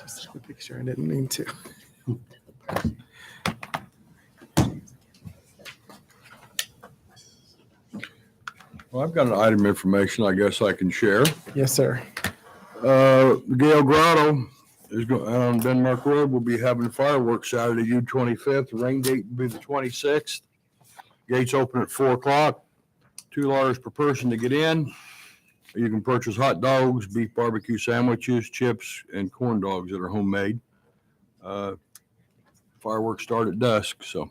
Just a picture. I didn't mean to. Well, I've got an item of information I guess I can share. Yes, sir. Gail Grotto is going, on Denmark Road, will be having fireworks Saturday, June 25th. Rain date will be the 26th. Gates open at 4:00. $2 per person to get in. You can purchase hot dogs, beef barbecue sandwiches, chips, and corn dogs that are homemade. Fireworks start at dusk, so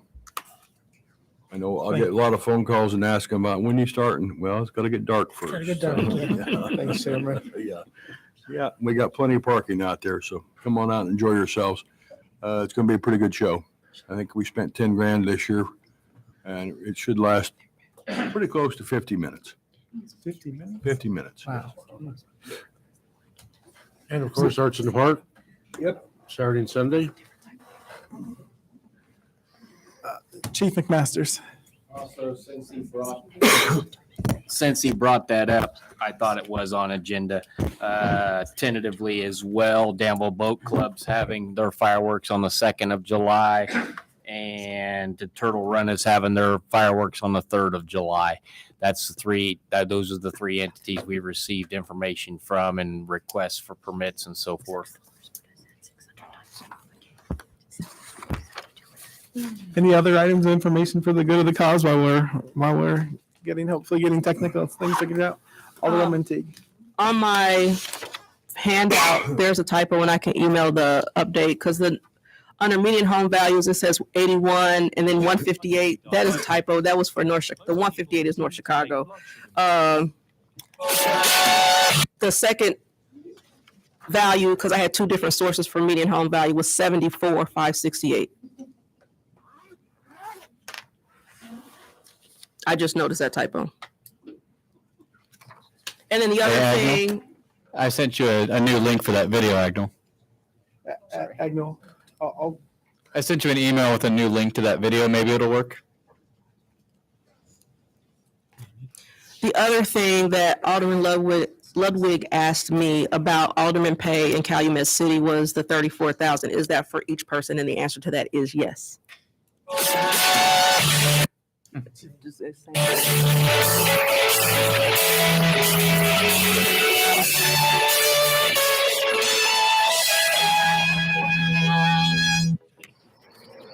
I know I'll get a lot of phone calls and ask them about when you starting. Well, it's got to get dark first. Gotta get dark. So, Thanks, Chairman. yeah, we got plenty of parking out there, so come on out and enjoy yourselves. It's going to be a pretty good show. I think we spent 10 grand this year, and it should last pretty close to 50 minutes. 50 minutes? 50 minutes. Wow. And of course, Arts in the Park. Yep. Saturday and Sunday. Chief McMasters. Also, since he brought that up, I thought it was on agenda tentatively as well. Danville Boat Club's having their fireworks on the 2nd of July, and the Turtle Run is having their fireworks on the 3rd of July. That's the three. Those are the three entities we received information from and requests for permits and so forth. Any other items of information for the good of the cause while we're hopefully getting technical things figured out? Alderwoman Teague. On my handout, there's a typo and I can email the update because under median home values, it says 81 and then 158. That is a typo. That was for North Chicago. The 158 is North Chicago. The second value, because I had two different sources for median home value, was 74,568. I just noticed that typo. And then the other thing. I sent you a new link for that video, Agnell. Agnell. I sent you an email with a new link to that video. Maybe it'll work. The other thing that Alderman Ludwig asked me about alderman pay in Calumet City was the $34,000. Is that for each person? And the answer to that is yes.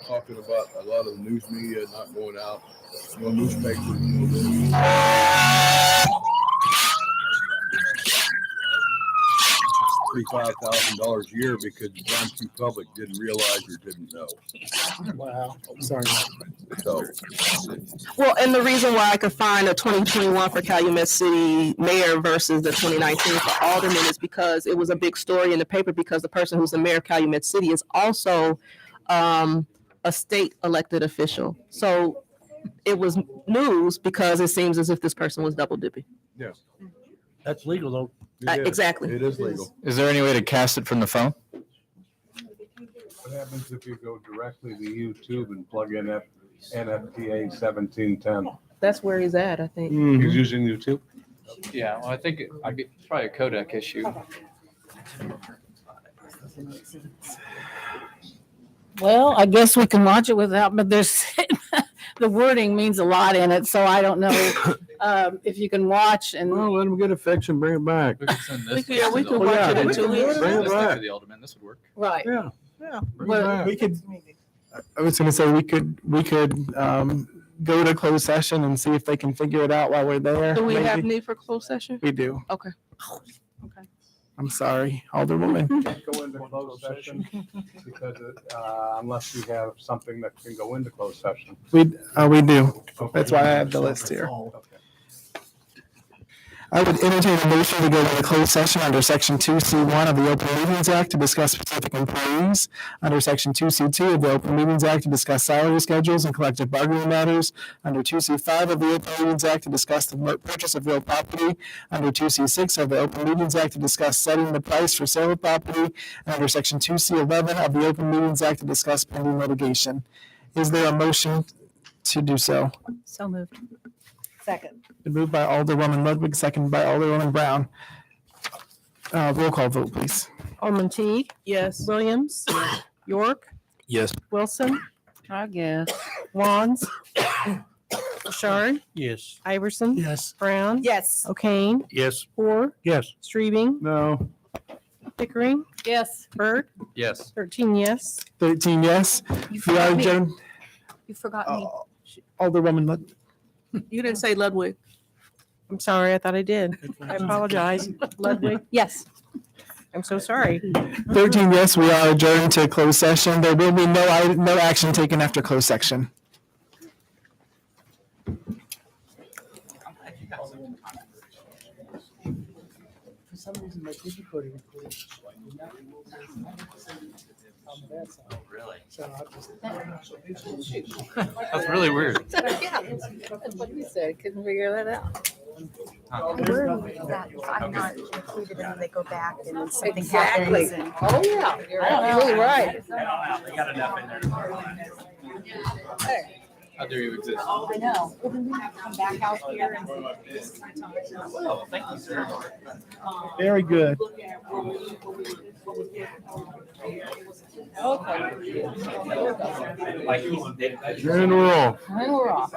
Talking about a lot of the news media not going out, no newspapers, no this. $35,000 a year because the John Q. Public didn't realize or didn't know. Wow. Sorry. So, Well, and the reason why I could find a 2021 for Calumet City mayor versus the 2019 for alderman is because it was a big story in the paper because the person who's the mayor of Calumet City is also a state elected official. So it was news because it seems as if this person was double dipping. yeah. That's legal though. It is. Exactly. It is legal. Is there any way to cast it from the phone? What happens if you go directly to YouTube and plug in NFPA 1710? That's where he's at, I think. He's using YouTube? Yeah, well, I think it's probably a codec issue. Well, I guess we can watch it without, but there's, the wording means a lot in it, so I don't know if you can watch and. Well, let them get it fixed and bring it back. We could send this. Yeah, we could watch it in 2 weeks. Bring it This back. to the alderman, this would work. Right. Yeah. Yeah. Bring it back. We could. I was going to say we could go to closed session and see if they can figure it out while we're there. Do we have maybe. need for closed session? We do. Okay. I'm sorry, Alderwoman. Can't go into closed session because unless you have something that can go into closed session. We do. That's why I have the list here. I would entertain a motion to go into closed session under Section 2C1 of the Open Meetings Act to discuss specific employees, under Section 2C2 of the Open Meetings Act to discuss salary schedules and collective bargaining matters, under 2C5 of the Open Meetings Act to discuss the purchase of real property, under 2C6 of the Open Meetings Act to discuss setting the price for sale of property, and under Section 2C11 of the Open Meetings Act to discuss pending litigation. Is there a motion to do so? So moved. Second. Been moved by Alderwoman Ludwig, seconded by Alderwoman Brown. Roll call vote, please. Alderman Teague? Yes. Williams? York? Yes. Wilson? I guess. Wands? Bouchard? Yes. Iverson? Yes. Brown? Yes. O'Kane? Yes. Orr? Yes. Streebing? No. Pickering? Yes. Byrd? Yes. 13 yes. 13 yes. You We are forgot me. adjourned. You forgot me. Alderwoman Ludwig. You didn't say Ludwig. I'm sorry, I thought I did. I apologize. Ludwig? Yes. I'm so sorry. 13 yes, we are adjourned to closed session. There will be no action taken after closed section. For some reason, my recording recorded. Really? That's really weird. Yeah, that's what he said. Couldn't figure that out. I'm worried that if I'm not included and then they go back and then something Exactly. happens. And Oh, yeah. You're absolutely right. They got enough in there. How do you exist? I know. Well, then we have to come back out here and. Well, thank you, sir. Very good. And we're off. And we're off.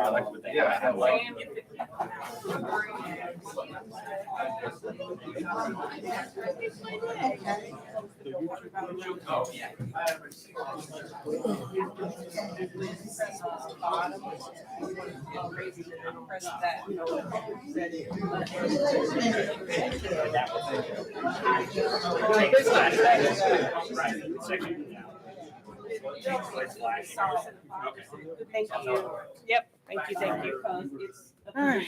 Thank you. Yep, thank you. All right.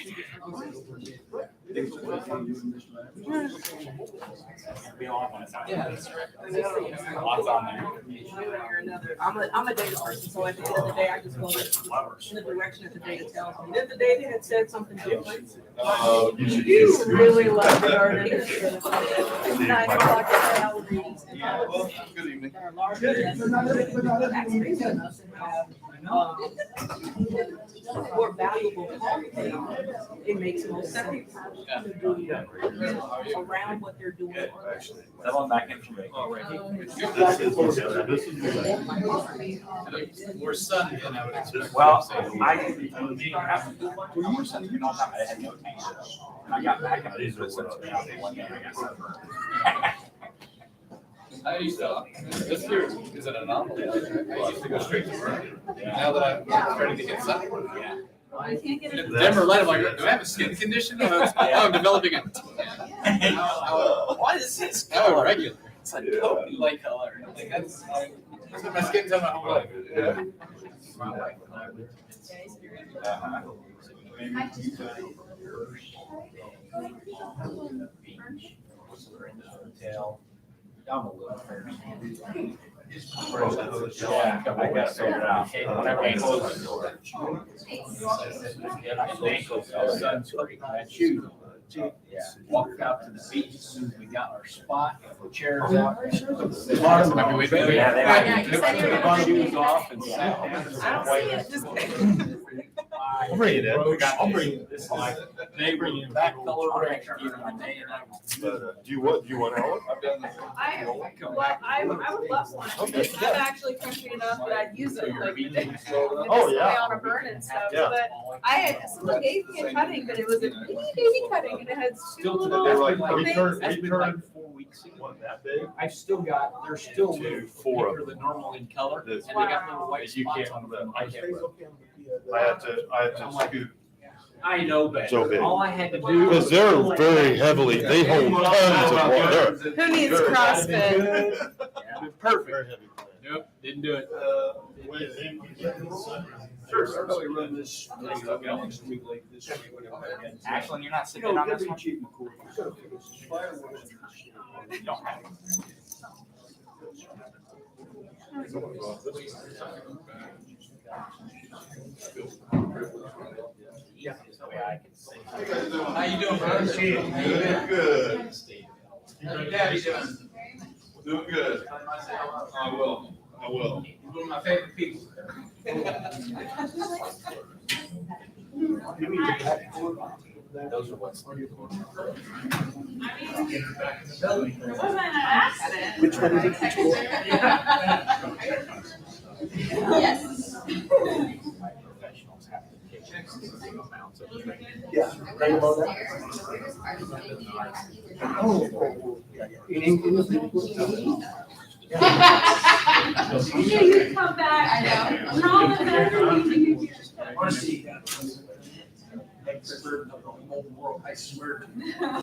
I'm a data person, so at the end of the day, I just go in the direction that the data tells me. If the data had said something different, you really love the garden. 9 o'clock at salaries. Good evening. More valuable content, it makes more sense to do around what they're doing. That one back in for me. More sun than I would expect. Well, I had no tank. I got back and these were one day I got sunburned. I used to, this year is an anomaly. I used to go straight to burn. Now that I'm starting to get sunburned. Yeah. Denver light, I'm like, do I have a skin condition? I'm developing it. Why is this color regular? It's like totally light color. Like that's what my skin's done my whole life. Yeah. I'm a little thirsty. Yeah, I got to figure it out. Whenever I close the door. I choose. Yeah, walked out to the beach as soon as we got our spot, got the chairs out. Maybe we did. Yeah, they took the shoes off and sat down. I don't see it, just. I'll bring it in. I'll bring it. This is they bring it back color next year. Do you want help? I've done this. I would love one. I'm actually country enough that I'd use it like. Oh, yeah. On a burn and stuff, Yeah. but someone gave me a cutting, but it was a itty bitty cutting and it had two Still to little the Like, we things. turned, That's we been turned like 4 weeks ago. one that big. I've still got, they're still Two, four of thicker than normal in color, and they This- got little white You spots can't, on them. I had to scoot. I know better. So big. All I had to do. Because they're very heavily, they hold tons of water. Who needs CrossFit? Perfect. Nope, didn't do it. Sure, I really run this. Actually, you're not sitting on this one. How you doing, brother? Good. How's Daddy doing? Doing good. I will. I will. He's one of my favorite people. Those are what's. It wasn't an accident. Which one is it? Yes. Yeah, right about that. Oh. Yeah, you come back. I know. We're all the best. Honestly, like the whole world, I swear to you.